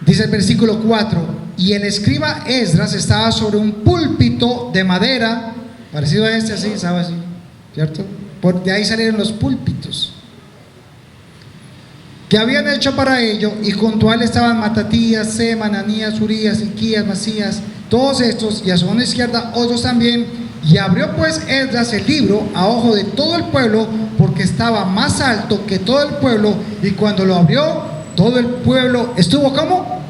Dice el versículo 4: y el escriba Esdras estaba sobre un púlpito de madera, parecido a este, así, estaba así, ¿cierto? De ahí salieron los púlpitos que habían hecho para ello, y junto a él estaban Matatías, Sema, Ananías, Urías, Hilquías, Masías, todos estos, y a su mano izquierda otros también. Y abrió pues Esdras el libro a ojo de todo el pueblo, porque estaba más alto que todo el pueblo, y cuando lo abrió, todo el pueblo estuvo como,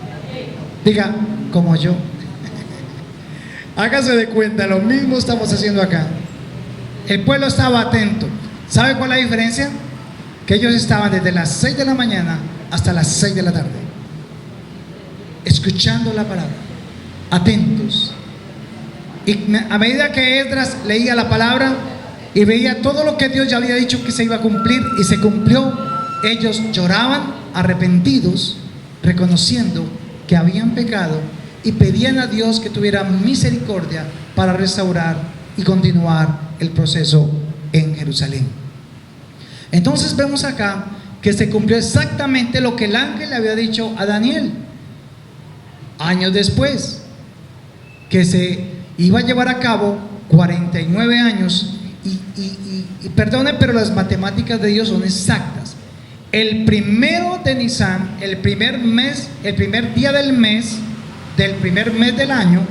diga, como yo. Hágase de cuenta, lo mismo estamos haciendo acá. El pueblo estaba atento. ¿Sabe cuál es la diferencia? Que ellos estaban desde las 6 de la mañana hasta las 6 de la tarde, escuchando la palabra, atentos. Y a medida que Esdras leía la palabra y veía todo lo que Dios ya había dicho que se iba a cumplir, y se cumplió, ellos lloraban arrepentidos, reconociendo que habían pecado, y pedían a Dios que tuviera misericordia para restaurar y continuar el proceso en Jerusalén. Entonces vemos acá que se cumplió exactamente lo que el ángel le había dicho a Daniel años después, que se iba a llevar a cabo 49 años. Y perdone, pero las matemáticas de Dios son exactas. El primero de Nisan, el primer día del primer mes del año,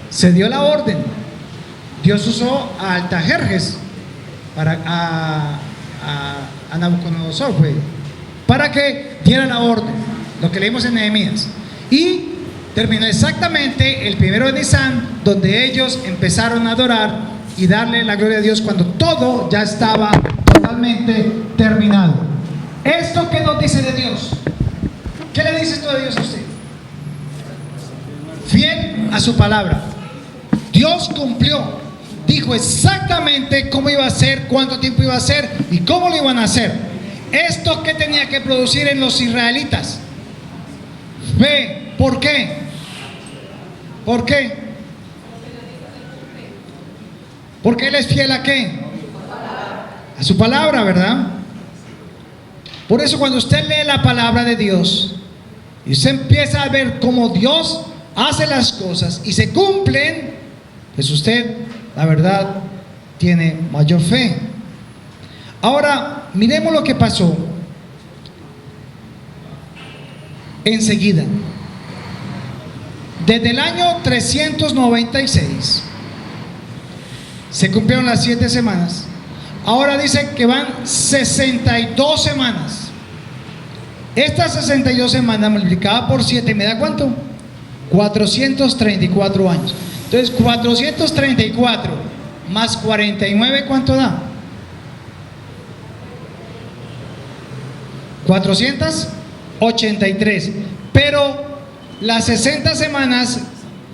se dio la orden. Dios usó a Artajerjes a Nabucodonosor, para que diera la orden, lo que leímos en Nehemías. Y terminó exactamente el primero de Nisan, donde ellos empezaron a adorar y darle la gloria a Dios, cuando todo ya estaba totalmente terminado. ¿Esto qué nos dice de Dios? ¿Qué le dice esto de Dios a usted? Fiel a su palabra. Dios cumplió, dijo exactamente cómo iba a ser, cuánto tiempo iba a ser y cómo lo iban a hacer. ¿Esto qué tenía que producir en los israelitas? Fe. ¿Por qué? ¿Por qué? Porque Él es fiel ¿a qué? A su palabra, ¿verdad? Por eso cuando usted lee la palabra de Dios y usted empieza a ver cómo Dios hace las cosas y se cumplen, pues usted, la verdad, tiene mayor fe. Ahora, miremos lo que pasó enseguida. Desde el año 396 se cumplieron las 7 semanas. Ahora dice que van 62 semanas. Estas 62 semanas multiplicadas por 7 me da ¿cuánto? 434 años. Entonces 434 más 49, ¿cuánto da? 483. Pero las 60 semanas,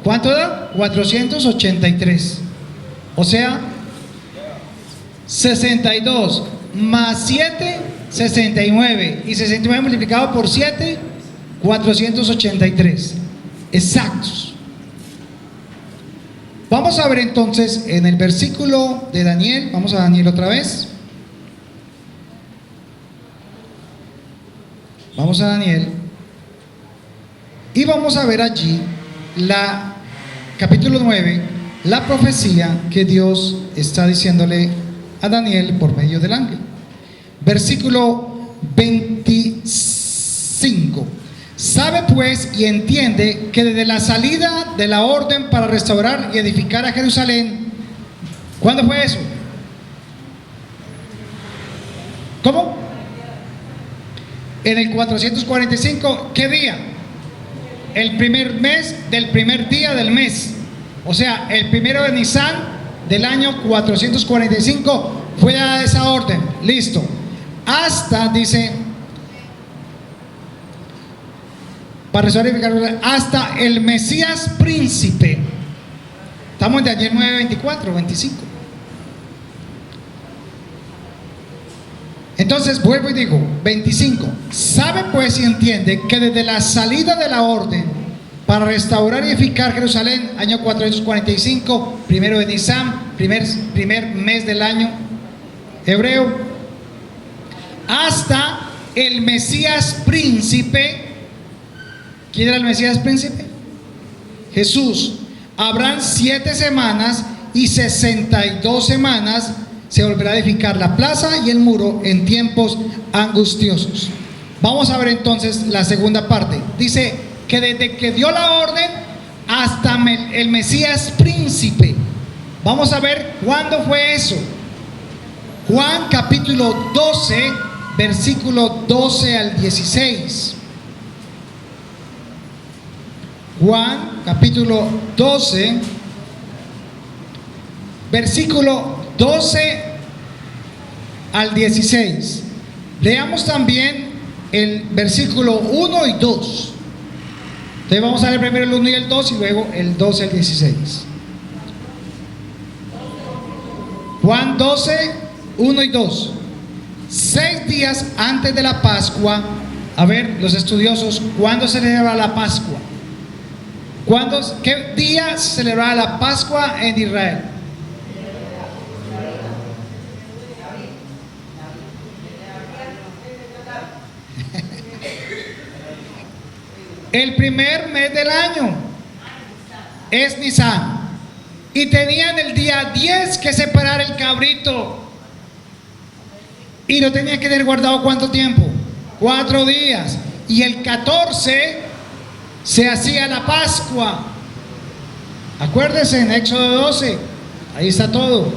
¿cuánto da? 483. O sea, 62 más 7, 69. Y 69 multiplicado por 7, 483. Exactos. Vamos a ver entonces en el versículo de Daniel. Vamos a Daniel otra vez. Vamos a Daniel y vamos a ver allí capítulo 9, la profecía que Dios está diciéndole a Daniel por medio del ángel. Versículo 25. Sabe pues y entiende que desde la salida de la orden para restaurar y edificar a Jerusalén, ¿cuándo fue eso? ¿Cómo? En el 445, ¿qué día? El primer mes del primer día del mes. O sea, el primero de Nisan del año 445 fue dada esa orden. Listo. Hasta, dice, para restaurar, hasta el Mesías príncipe. Estamos en Daniel 9, 24, 25. Entonces vuelvo y digo, 25. Sabe pues y entiende que desde la salida de la orden para restaurar y edificar Jerusalén, año 445, primero de Nisan, primer mes del año hebreo, hasta el Mesías príncipe. ¿Quién era el Mesías príncipe? Jesús. Habrán 7 semanas y 62 semanas se volverá a edificar la plaza y el muro en tiempos angustiosos. Vamos a ver entonces la segunda parte. Dice que desde que dio la orden hasta el Mesías príncipe. Vamos a ver cuándo fue eso. Juan capítulo 12, versículo 12 al 16. Juan capítulo 12, versículo 12 al 16. Leamos también el versículo 1 y 2. Entonces vamos a leer primero el 1 y el 2 y luego el 12 al 16. Juan 12, 1 y 2. 6 días antes de la Pascua. A ver, los estudiosos, ¿cuándo se celebra la Pascua? ¿Qué día se celebraba la Pascua en Israel? El primer mes del año es Nisan. Y tenían el día 10 que separar el cabrito. Y lo tenían que tener guardado ¿cuánto tiempo? 4 días. Y el 14 se hacía la Pascua. Acuérdense en Éxodo 12, ahí está todo.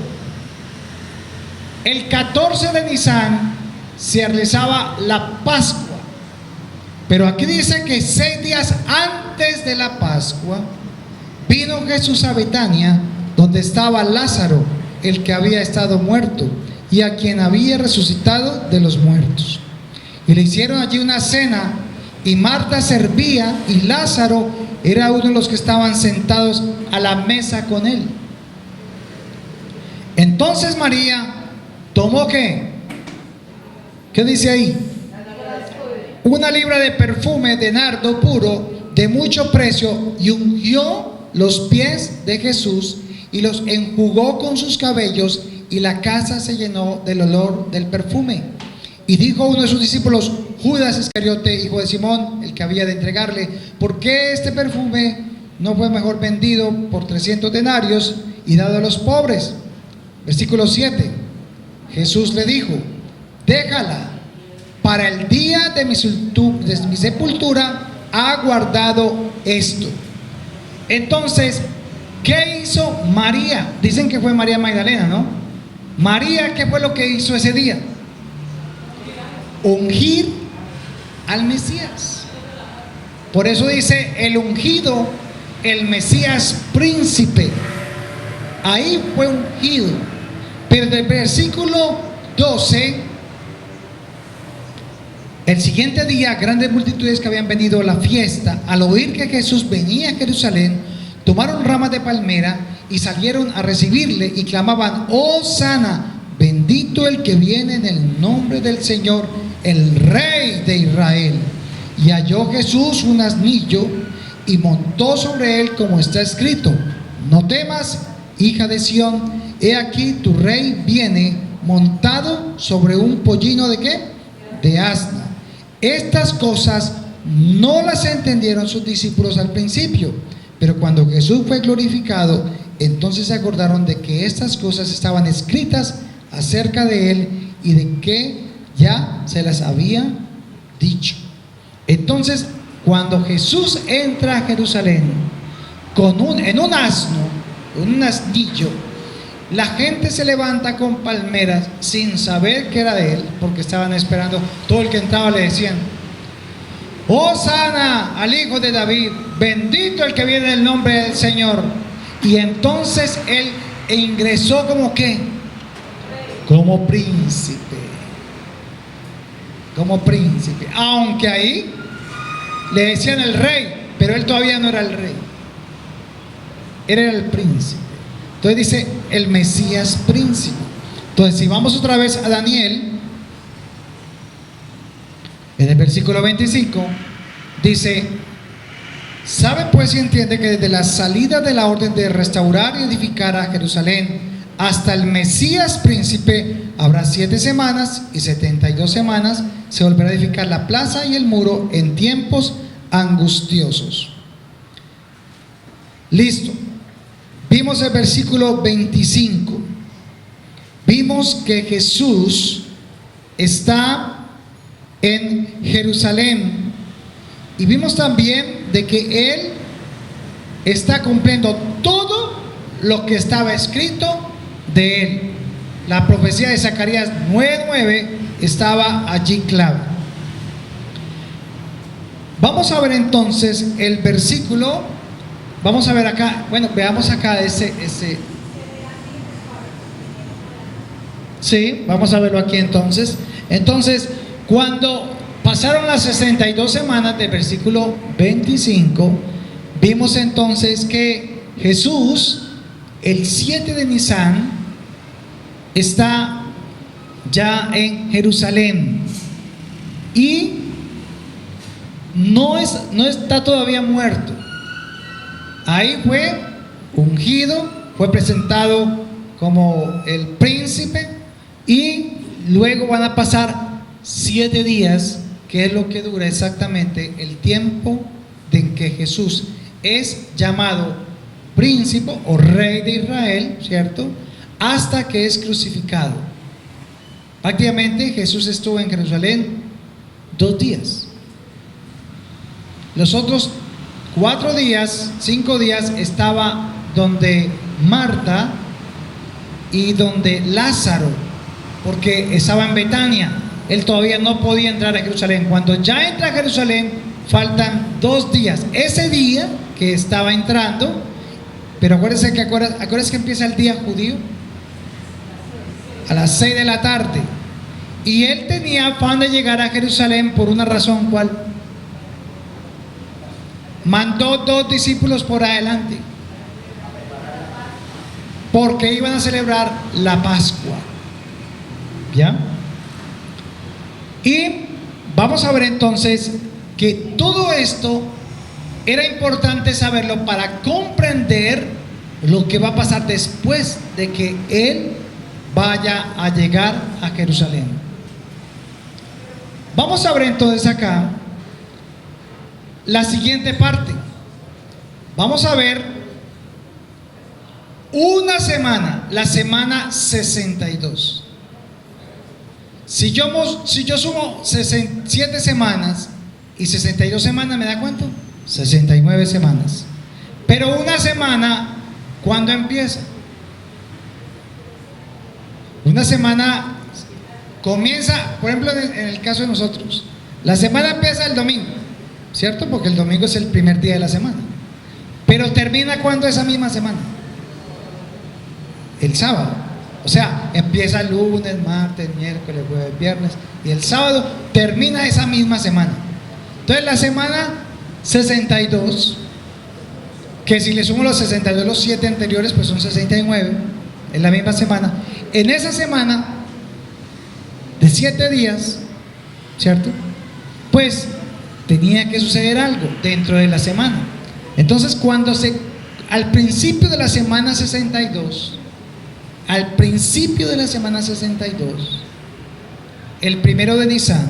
El 14 de Nisan se realizaba la Pascua. Pero aquí dice que 6 días antes de la Pascua vino Jesús a Betania, donde estaba Lázaro, el que había estado muerto y a quien había resucitado de los muertos. Y le hicieron allí una cena, y Marta servía y Lázaro era uno de los que estaban sentados a la mesa con él. Entonces María tomó ¿qué dice ahí? Una libra de perfume de nardo puro de mucho precio, y ungió los pies de Jesús y los enjugó con sus cabellos, y la casa se llenó del olor del perfume. Y dijo uno de sus discípulos, Judas Iscariote, hijo de Simón, el que había de entregarle, ¿por qué este perfume no fue mejor vendido por 300 denarios y dado a los pobres? Versículo 7. Jesús le dijo, déjala, para el día de mi sepultura ha guardado esto. Entonces, ¿qué hizo María? Dicen que fue María Magdalena, ¿no? María, ¿qué fue lo que hizo ese día? Ungir al Mesías. Por eso dice el ungido, el Mesías príncipe. Ahí fue ungido. Pero del versículo 12, el siguiente día, grandes multitudes que habían venido a la fiesta, al oír que Jesús venía a Jerusalén, tomaron ramas de palmera y salieron a recibirle y clamaban, Hosana, bendito el que viene en el nombre del Señor, el Rey de Israel. Y halló Jesús un asnillo y montó sobre él, como está escrito, no temas, hija de Sión, he aquí tu rey viene montado sobre un pollino de ¿qué? De asna. Estas cosas no las entendieron sus discípulos al principio, pero cuando Jesús fue glorificado, entonces se acordaron de que estas cosas estaban escritas acerca de él y de que ya se las había dicho. Entonces, cuando Jesús entra a Jerusalén en un asno, en un asnillo, la gente se levanta con palmeras sin saber que era de él, porque estaban esperando. Todo el que entraba le decían: Hosana al hijo de David, bendito el que viene en el nombre del Señor. Y entonces él ingresó como ¿qué? Como príncipe. Como príncipe. Aunque ahí le decían el rey, pero él todavía no era el rey. Él era el príncipe. Entonces dice el Mesías príncipe. Entonces, si vamos otra vez a Daniel, en el versículo 25, dice: sabe pues y entiende que desde la salida de la orden de restaurar y edificar a Jerusalén hasta el Mesías príncipe habrá 7 semanas y 72 semanas se volverá a edificar la plaza y el muro en tiempos angustiosos. Listo. Vimos el versículo 25. Vimos que Jesús está en Jerusalén. Y vimos también de que Él está cumpliendo todo lo que estaba escrito de Él. La profecía de Zacarías 9:9 estaba allí clave. Vamos a ver entonces el versículo. Vamos a ver acá, bueno, veamos acá ese. Sí, vamos a verlo aquí entonces. Entonces, cuando pasaron las 62 semanas del versículo 25, vimos entonces que Jesús, el 7 de Nisan, está ya en Jerusalén y no está todavía muerto. Ahí fue ungido, fue presentado como el príncipe y luego van a pasar 7 días, que es lo que dura exactamente el tiempo en que Jesús es llamado príncipe o rey de Israel, ¿cierto? Hasta que es crucificado. Prácticamente Jesús estuvo en Jerusalén 2 días. Los otros 4 días, 5 días estaba donde Marta y donde Lázaro, porque estaba en Betania. Él todavía no podía entrar a Jerusalén. Cuando ya entra a Jerusalén, faltan 2 días. Ese día que estaba entrando, pero acuérdense que empieza el día judío a las 6 de la tarde. Y él tenía afán de llegar a Jerusalén por una razón. ¿Cuál? Mandó 2 discípulos por adelante, porque iban a celebrar la Pascua. ¿Ya? Y vamos a ver entonces que todo esto era importante saberlo para comprender lo que va a pasar después de que Él vaya a llegar a Jerusalén. Vamos a ver entonces acá la siguiente parte. Vamos a ver una semana, la semana 62. Si yo sumo 7 semanas y 62 semanas, ¿me da cuánto? 69 semanas. Pero una semana, ¿cuándo empieza? Una semana comienza, por ejemplo, en el caso de nosotros, la semana empieza el domingo, ¿cierto? Porque el domingo es el primer día de la semana. Pero termina ¿cuándo esa misma semana? El sábado. O sea, empieza el lunes, martes, miércoles, jueves, viernes, y el sábado termina esa misma semana. Entonces la semana 62, que si le sumo los 62 los 7 anteriores, pues son 69, en la misma semana. En esa semana de 7 días, ¿cierto? Pues tenía que suceder algo dentro de la semana. Entonces al principio de la semana 62, al principio de la semana 62, el 1 de Nisan,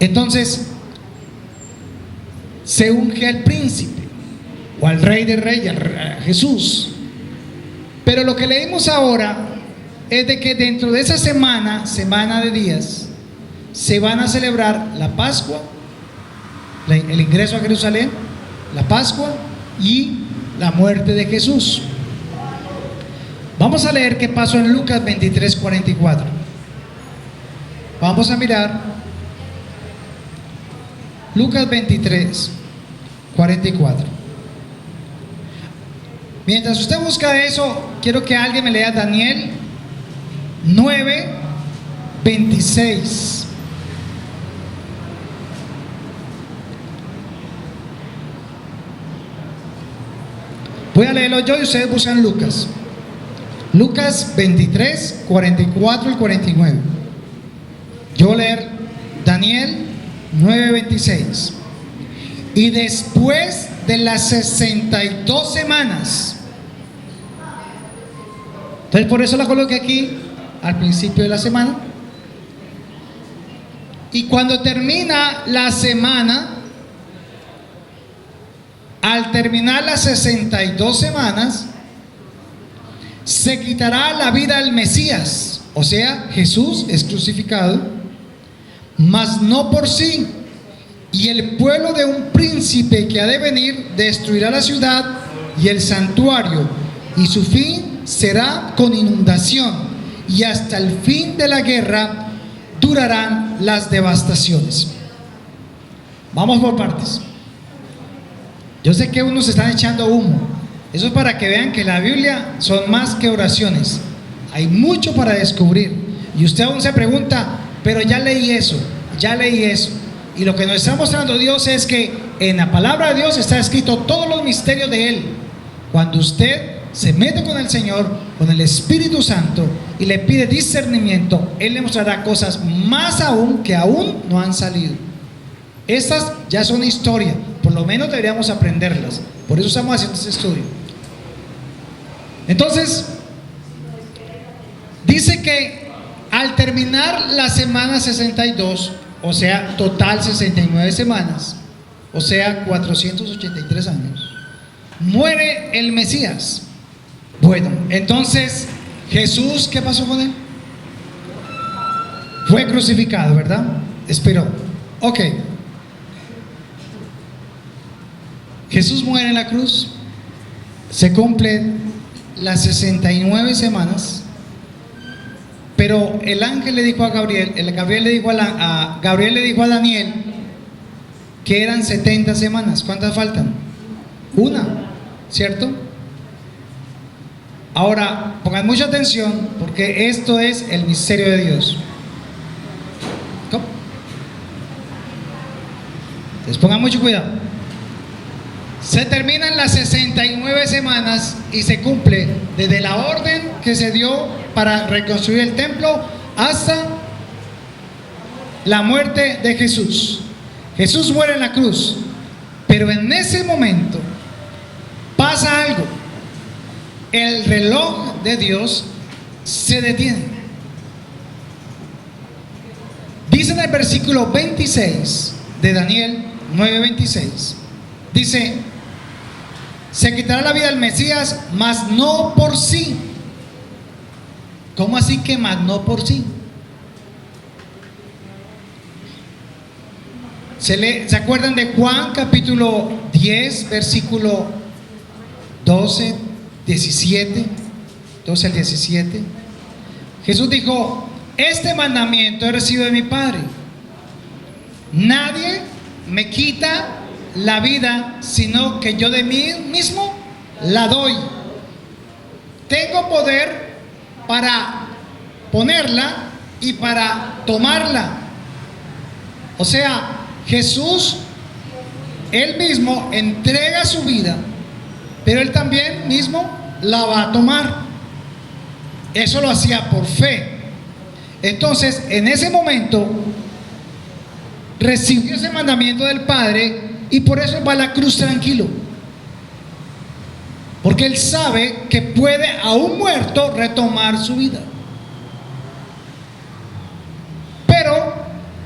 Entonces, se unge al príncipe o al rey de reyes, a Jesús. Pero lo que leímos ahora es de que dentro de esa semana de días, se van a celebrar la Pascua, el ingreso a Jerusalén, la Pascua y la muerte de Jesús. Vamos a leer qué pasó en Lucas 23, 44. Vamos a mirar Lucas 23, 44. Mientras usted busca eso, quiero que alguien me lea Daniel 9, 26. Voy a leerlo yo y ustedes buscan Lucas. Lucas 23, 44 y 49. Yo voy a leer Daniel 9, 26. Y después de las 62 semanas. Entonces por eso la coloqué aquí al principio de la semana. Y cuando termina la semana, al terminar las 62 semanas, se quitará la vida al Mesías, o sea, Jesús es crucificado, mas no por sí. Y el pueblo de un príncipe que ha de venir destruirá la ciudad y el santuario, y su fin será con inundación, y hasta el fin de la guerra durarán las devastaciones. Vamos por partes. Yo sé que unos están echando humo. Eso es para que vean que la Biblia son más que oraciones. Hay mucho para descubrir. Y usted aún se pregunta, pero ya leí eso, ya leí eso. Y lo que nos está mostrando Dios es que en la palabra de Dios está escrito todos los misterios de Él. Cuando usted se mete con el Señor, con el Espíritu Santo, y le pide discernimiento, Él le mostrará cosas más aún que aún no han salido. Estas ya son historia, por lo menos deberíamos aprenderlas. Por eso estamos haciendo este estudio. Entonces, dice que al terminar la semana 62, o sea, total 69 semanas, o sea, 483 años, muere el Mesías. Bueno, entonces, Jesús, ¿qué pasó con él? Fue crucificado, ¿verdad? Esperó. Ok. Jesús muere en la cruz, se cumplen las 69 semanas, pero el ángel le dijo a Gabriel, Gabriel le dijo a Daniel que eran 70 semanas. ¿Cuántas faltan? Una, ¿cierto? Ahora, pongan mucha atención porque esto es el misterio de Dios. ¿Cómo? Les pongan mucho cuidado. Se terminan las 69 semanas y se cumple desde la orden que se dio para reconstruir el templo hasta la muerte de Jesús. Jesús muere en la cruz, pero en ese momento pasa algo. El reloj de Dios se detiene. Dice en el versículo 26 de Daniel 9:26, dice: se quitará la vida al Mesías, mas no por sí. ¿Cómo así que mas no por sí? ¿Se acuerdan de Juan capítulo 10, versículo 12, 17? 12 al 17. Jesús dijo: este mandamiento he recibido de mi Padre. Nadie me quita la vida, sino que yo de mí mismo la doy. Tengo poder para ponerla y para tomarla. O sea, Jesús, Él mismo entrega su vida, pero Él también mismo la va a tomar. Eso lo hacía por fe. Entonces, en ese momento, recibió ese mandamiento del Padre. Y por eso va a la cruz tranquilo, porque Él sabe que puede, aún muerto, retomar su vida. Pero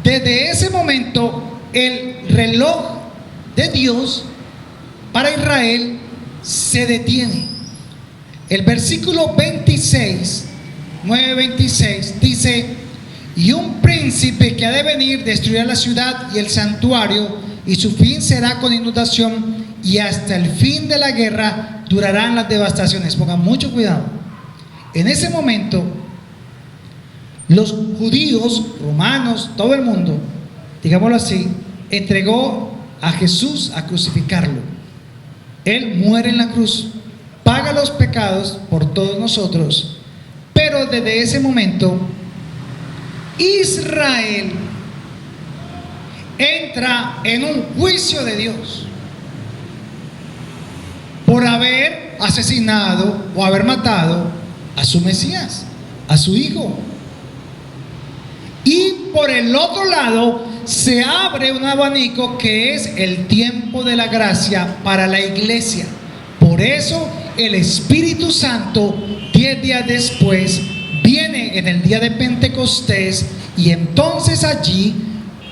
desde ese momento el reloj de Dios para Israel se detiene. El versículo 26, 9:26 dice: y un príncipe que ha de venir destruirá la ciudad y el santuario, y su fin será con inundación, y hasta el fin de la guerra durarán las devastaciones. Pongan mucho cuidado. En ese momento, los judíos, romanos, todo el mundo, digámoslo así, entregó a Jesús a crucificarlo. Él muere en la cruz, paga los pecados por todos nosotros, pero desde ese momento Israel entra en un juicio de Dios por haber asesinado o haber matado a su Mesías, a su hijo. Y por el otro lado se abre un abanico que es el tiempo de la gracia para la iglesia. Por eso el Espíritu Santo 10 días después viene en el día de Pentecostés, y entonces allí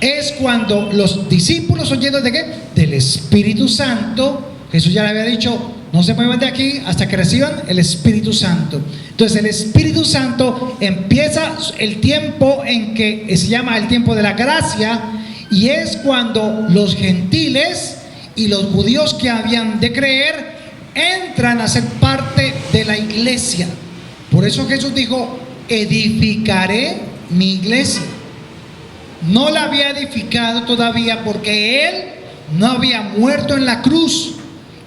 es cuando los discípulos son llenos de ¿qué? Del Espíritu Santo. Jesús ya le había dicho: no se muevan de aquí hasta que reciban el Espíritu Santo. Entonces el Espíritu Santo empieza el tiempo en que se llama el tiempo de la gracia, y es cuando los gentiles y los judíos que habían de creer entran a ser parte de la iglesia. Por eso Jesús dijo: edificaré mi iglesia. No la había edificado todavía porque Él no había muerto en la cruz,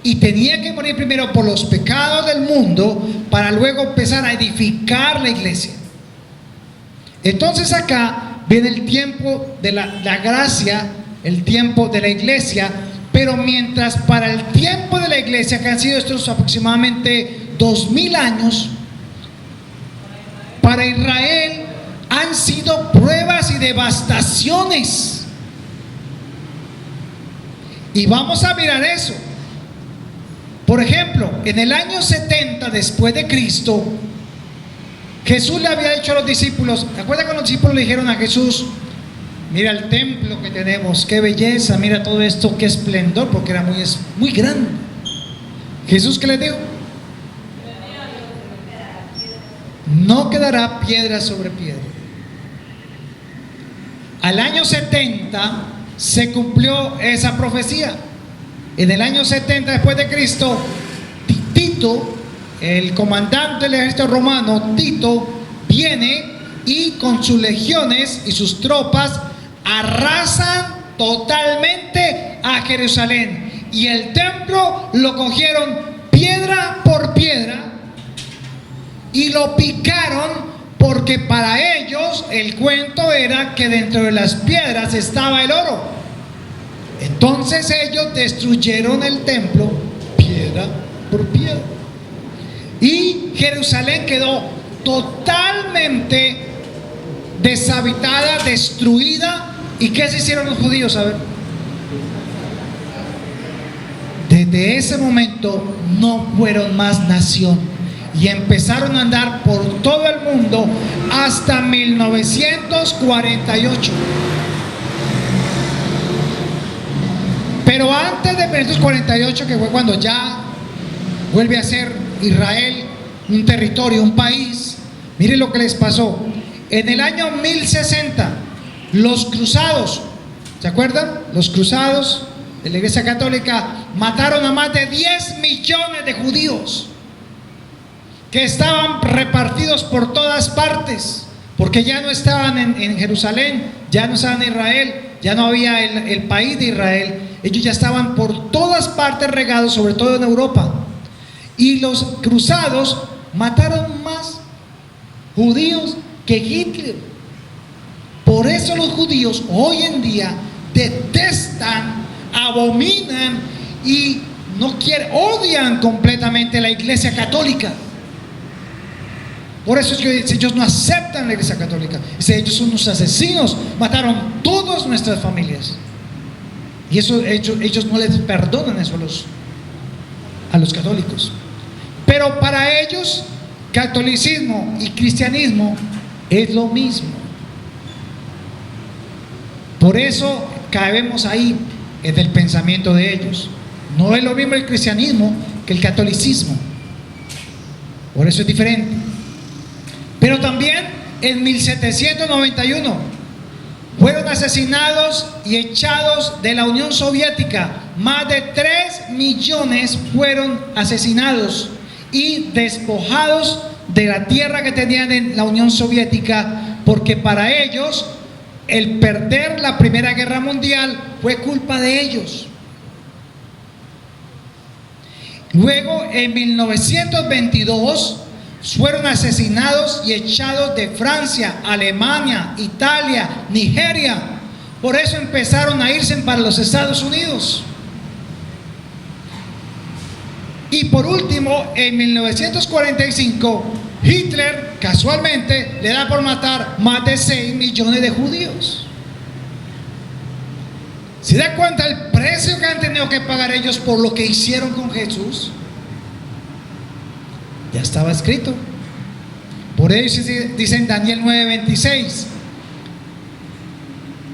y tenía que morir primero por los pecados del mundo para luego empezar a edificar la iglesia. Entonces acá viene el tiempo de la gracia, el tiempo de la iglesia. Pero mientras para el tiempo de la iglesia, que han sido estos aproximadamente 2000 años, para Israel han sido pruebas y devastaciones. Y vamos a mirar eso. Por ejemplo, en el año 70 después de Cristo, Jesús le había dicho a los discípulos, ¿te acuerdas cuando los discípulos le dijeron a Jesús: mira el templo que tenemos, qué belleza, mira todo esto, qué esplendor, porque era muy grande? Jesús, ¿qué les dijo? No quedará piedra sobre piedra. Al año 70 se cumplió esa profecía. En el año 70 después de Cristo, Tito, el comandante del ejército romano, Tito, viene y con sus legiones y sus tropas arrasan totalmente a Jerusalén, y el templo lo cogieron piedra por piedra y lo picaron, porque para ellos el cuento era que dentro de las piedras estaba el oro. Entonces ellos destruyeron el templo piedra por piedra, y Jerusalén quedó totalmente deshabitada, destruida. ¿Y qué se hicieron los judíos? A ver, desde ese momento no fueron más nación, y empezaron a andar por todo el mundo hasta 1948. Pero antes de 1948, que fue cuando ya vuelve a ser Israel un territorio, un país, miren lo que les pasó. En el año 1060, los cruzados, ¿se acuerdan? Los cruzados de la Iglesia Católica mataron a más de 10 millones de judíos que estaban repartidos por todas partes, porque ya no estaban en Jerusalén, ya no estaban en Israel, ya no había el país de Israel. Ellos ya estaban por todas partes regados, sobre todo en Europa. Y los cruzados mataron más judíos que Hitler. Por eso los judíos hoy en día detestan, abominan y odian completamente la Iglesia Católica. Por eso es que ellos no aceptan la Iglesia Católica. Ellos son unos asesinos, mataron todas nuestras familias. Y eso ellos no les perdonan eso a los católicos. Pero para ellos, catolicismo y cristianismo es lo mismo. Por eso caemos ahí en el pensamiento de ellos. No es lo mismo el cristianismo que el catolicismo. Por eso es diferente. Pero también en 1791 fueron asesinados y echados de la Unión Soviética. Más de 3 millones fueron asesinados y despojados de la tierra que tenían en la Unión Soviética, porque para ellos el perder la Primera Guerra Mundial fue culpa de ellos. Luego, en 1922, fueron asesinados y echados de Francia, Alemania, Italia, Nigeria. Por eso empezaron a irse para los Estados Unidos. Y por último, en 1945, Hitler casualmente le da por matar más de 6 millones de judíos. ¿Se da cuenta el precio que han tenido que pagar ellos por lo que hicieron con Jesús? Ya estaba escrito. Por eso dice en Daniel 9:26: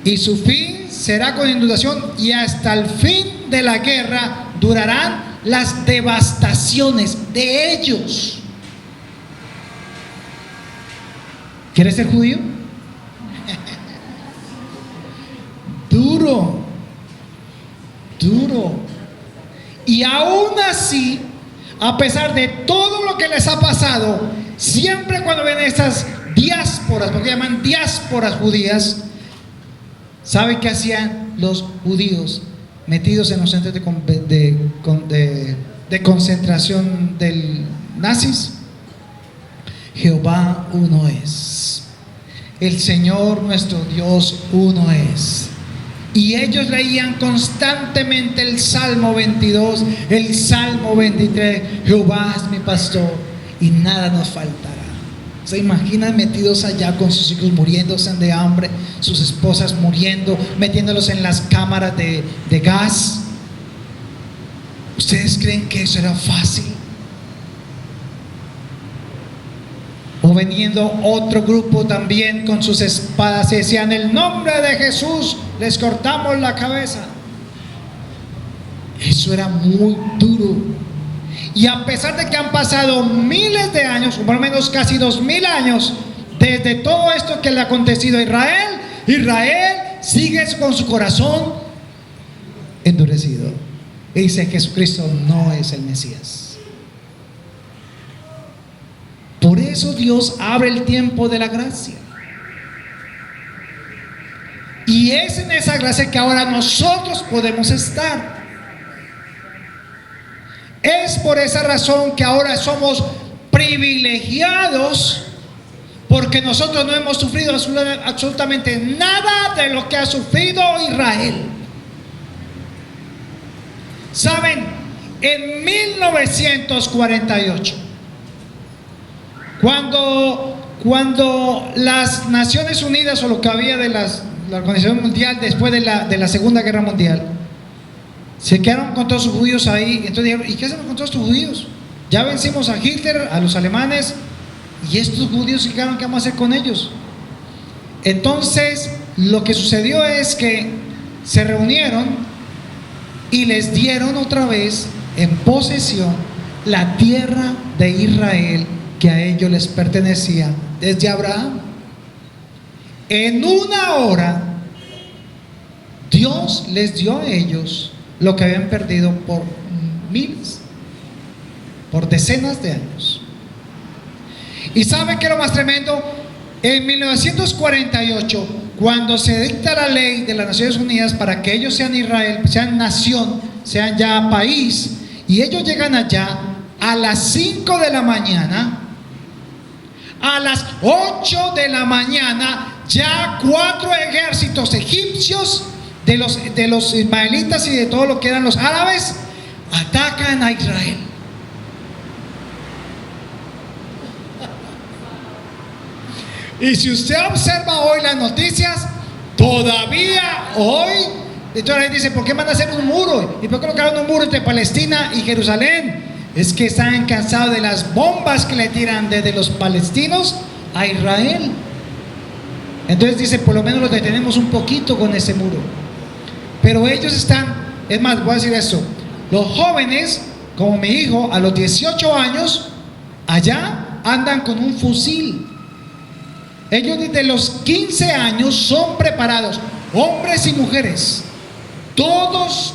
y su fin será con inundación, y hasta el fin de la guerra durarán las devastaciones de ellos. ¿Quieres ser judío? Duro. Y aún así, a pesar de todo lo que les ha pasado, siempre cuando ven estas diásporas, porque llaman diásporas judías, ¿saben qué hacían los judíos metidos en los centros de concentración del nazis? Jehová uno es, el Señor nuestro Dios uno es. Y ellos leían constantemente el Salmo 22, el Salmo 23: Jehová es mi pastor y nada nos faltará. ¿Se imaginan metidos allá con sus hijos muriéndose de hambre, sus esposas muriendo, metiéndolos en las cámaras de gas? ¿Ustedes creen que eso era fácil? O veniendo otro grupo también con sus espadas y decían: en el nombre de Jesús les cortamos la cabeza. Eso era muy duro. Y a pesar de que han pasado miles de años, o por lo menos casi 2000 años, desde todo esto que le ha acontecido a Israel, Israel sigue con su corazón endurecido y dice: Jesucristo no es el Mesías. Por eso Dios abre el tiempo de la gracia. Y es en esa gracia que ahora nosotros podemos estar. Es por esa razón que ahora somos privilegiados, porque nosotros no hemos sufrido absolutamente nada de lo que ha sufrido Israel. ¿Saben? En 1948, cuando las Naciones Unidas, o lo que había de la Organización Mundial después de la Segunda Guerra Mundial, se quedaron con todos sus judíos ahí. Entonces dijeron: ¿y qué hacemos con todos estos judíos? Ya vencimos a Hitler, a los alemanes, y estos judíos se quedaron, ¿qué vamos a hacer con ellos? Entonces lo que sucedió es que se reunieron y les dieron otra vez en posesión la tierra de Israel, que a ellos les pertenecía desde Abraham. En una hora Dios les dio a ellos lo que habían perdido por miles, por decenas de años. ¿Y saben qué es lo más tremendo? En 1948, cuando se dicta la ley de las Naciones Unidas para que ellos sean Israel, sean nación, sean ya país, y ellos llegan allá a las 5 de la mañana, a las 8 de la mañana, ya 4 ejércitos egipcios de los ismaelitas y de todo lo que eran los árabes atacan a Israel. Y si usted observa hoy las noticias, todavía hoy, entonces la gente dice: ¿por qué van a hacer un muro? ¿Y por qué colocaron un muro entre Palestina y Jerusalén? Es que están cansados de las bombas que le tiran desde los palestinos a Israel. Entonces dice, por lo menos los detenemos un poquito con ese muro. Pero ellos están, es más, voy a decir esto, los jóvenes, como mi hijo, a los 18 años, allá andan con un fusil. Ellos desde los 15 años son preparados, hombres y mujeres. Todos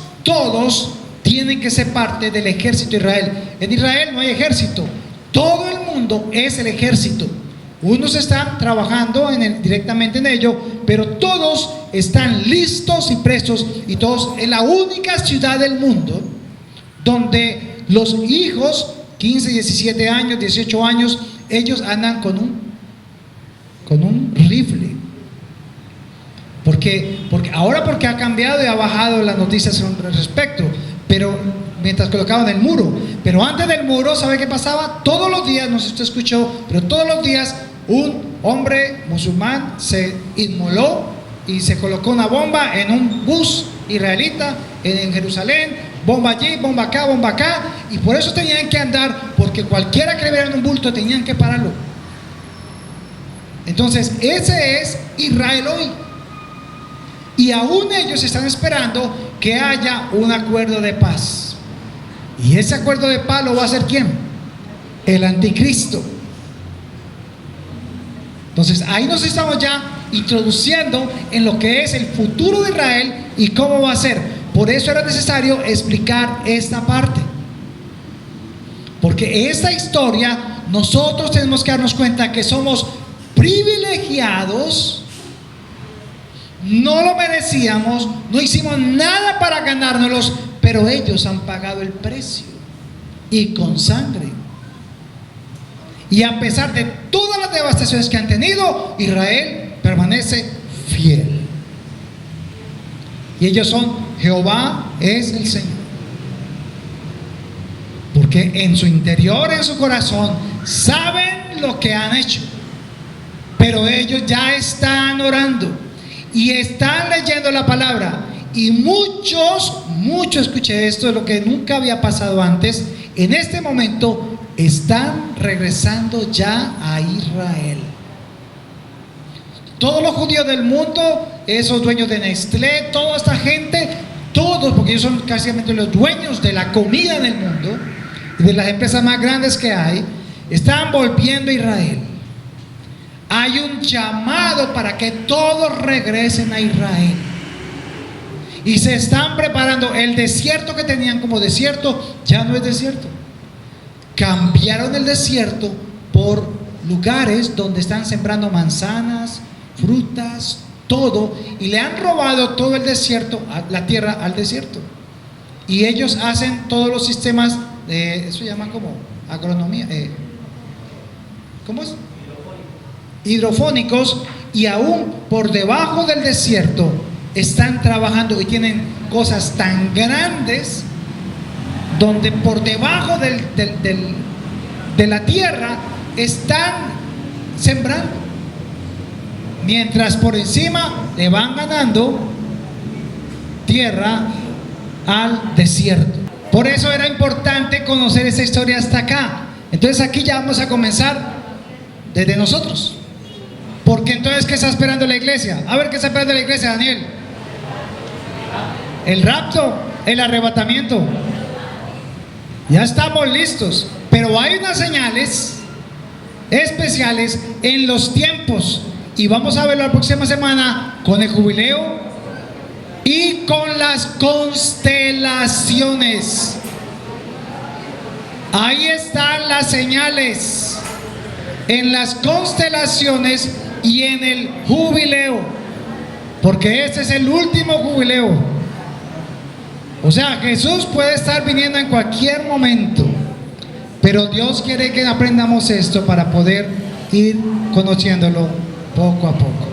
tienen que ser parte del ejército de Israel. En Israel no hay ejército, todo el mundo es el ejército. Unos están trabajando directamente en ello, pero todos están listos y prestos, y todos en la única ciudad del mundo donde los hijos, 15, 17 años, 18 años, ellos andan con un rifle. Porque ha cambiado y ha bajado las noticias al respecto, pero mientras colocaban el muro. Pero antes del muro, ¿sabe qué pasaba? Todos los días, no sé si usted escuchó, pero todos los días un hombre musulmán se inmoló y se colocó una bomba en un bus israelita en Jerusalén. Bomba allí, bomba acá, y por eso tenían que andar, porque cualquiera que le viera en un bulto tenían que pararlo. Entonces ese es Israel hoy, y aún ellos están esperando que haya un acuerdo de paz, y ese acuerdo de paz lo va a hacer ¿quién? El anticristo. Entonces ahí nos estamos ya introduciendo en lo que es el futuro de Israel y cómo va a ser. Por eso era necesario explicar esta parte, porque esta historia nosotros tenemos que darnos cuenta que somos privilegiados, no lo merecíamos, no hicimos nada para ganárnoslos, pero ellos han pagado el precio, y con sangre. Y a pesar de todas las devastaciones que han tenido, Israel permanece fiel. Y ellos son, Jehová es el Señor. Porque en su interior, en su corazón, saben lo que han hecho. Pero ellos ya están orando y están leyendo la palabra. Y muchos, escuché esto, de lo que nunca había pasado antes, en este momento están regresando ya a Israel. Todos los judíos del mundo, esos dueños de Nestlé, toda esta gente, todos, porque ellos son casi los dueños de la comida en el mundo, de las empresas más grandes que hay, están volviendo a Israel. Hay un llamado para que todos regresen a Israel. Y se están preparando. El desierto que tenían como desierto ya no es desierto. Cambiaron el desierto por lugares donde están sembrando manzanas, frutas, todo, y le han robado todo el desierto, la tierra al desierto. Y ellos hacen todos los sistemas, eso llaman como agronomía, ¿cómo es? Hidrofónicos, y aún por debajo del desierto están trabajando y tienen cosas tan grandes donde por debajo de la tierra están sembrando, mientras por encima le van ganando tierra al desierto. Por eso era importante conocer esa historia hasta acá. Entonces aquí ya vamos a comenzar desde nosotros. Porque entonces, ¿qué está esperando la iglesia? A ver, ¿qué está esperando la iglesia, Daniel? El rapto, el arrebatamiento. Ya estamos listos, pero hay unas señales especiales en los tiempos, y vamos a verlo la próxima semana con el jubileo y con las constelaciones. Ahí están las señales, en las constelaciones y en el jubileo, porque este es el último jubileo. O sea, Jesús puede estar viniendo en cualquier momento, pero Dios quiere que aprendamos esto para poder ir conociéndolo poco a poco.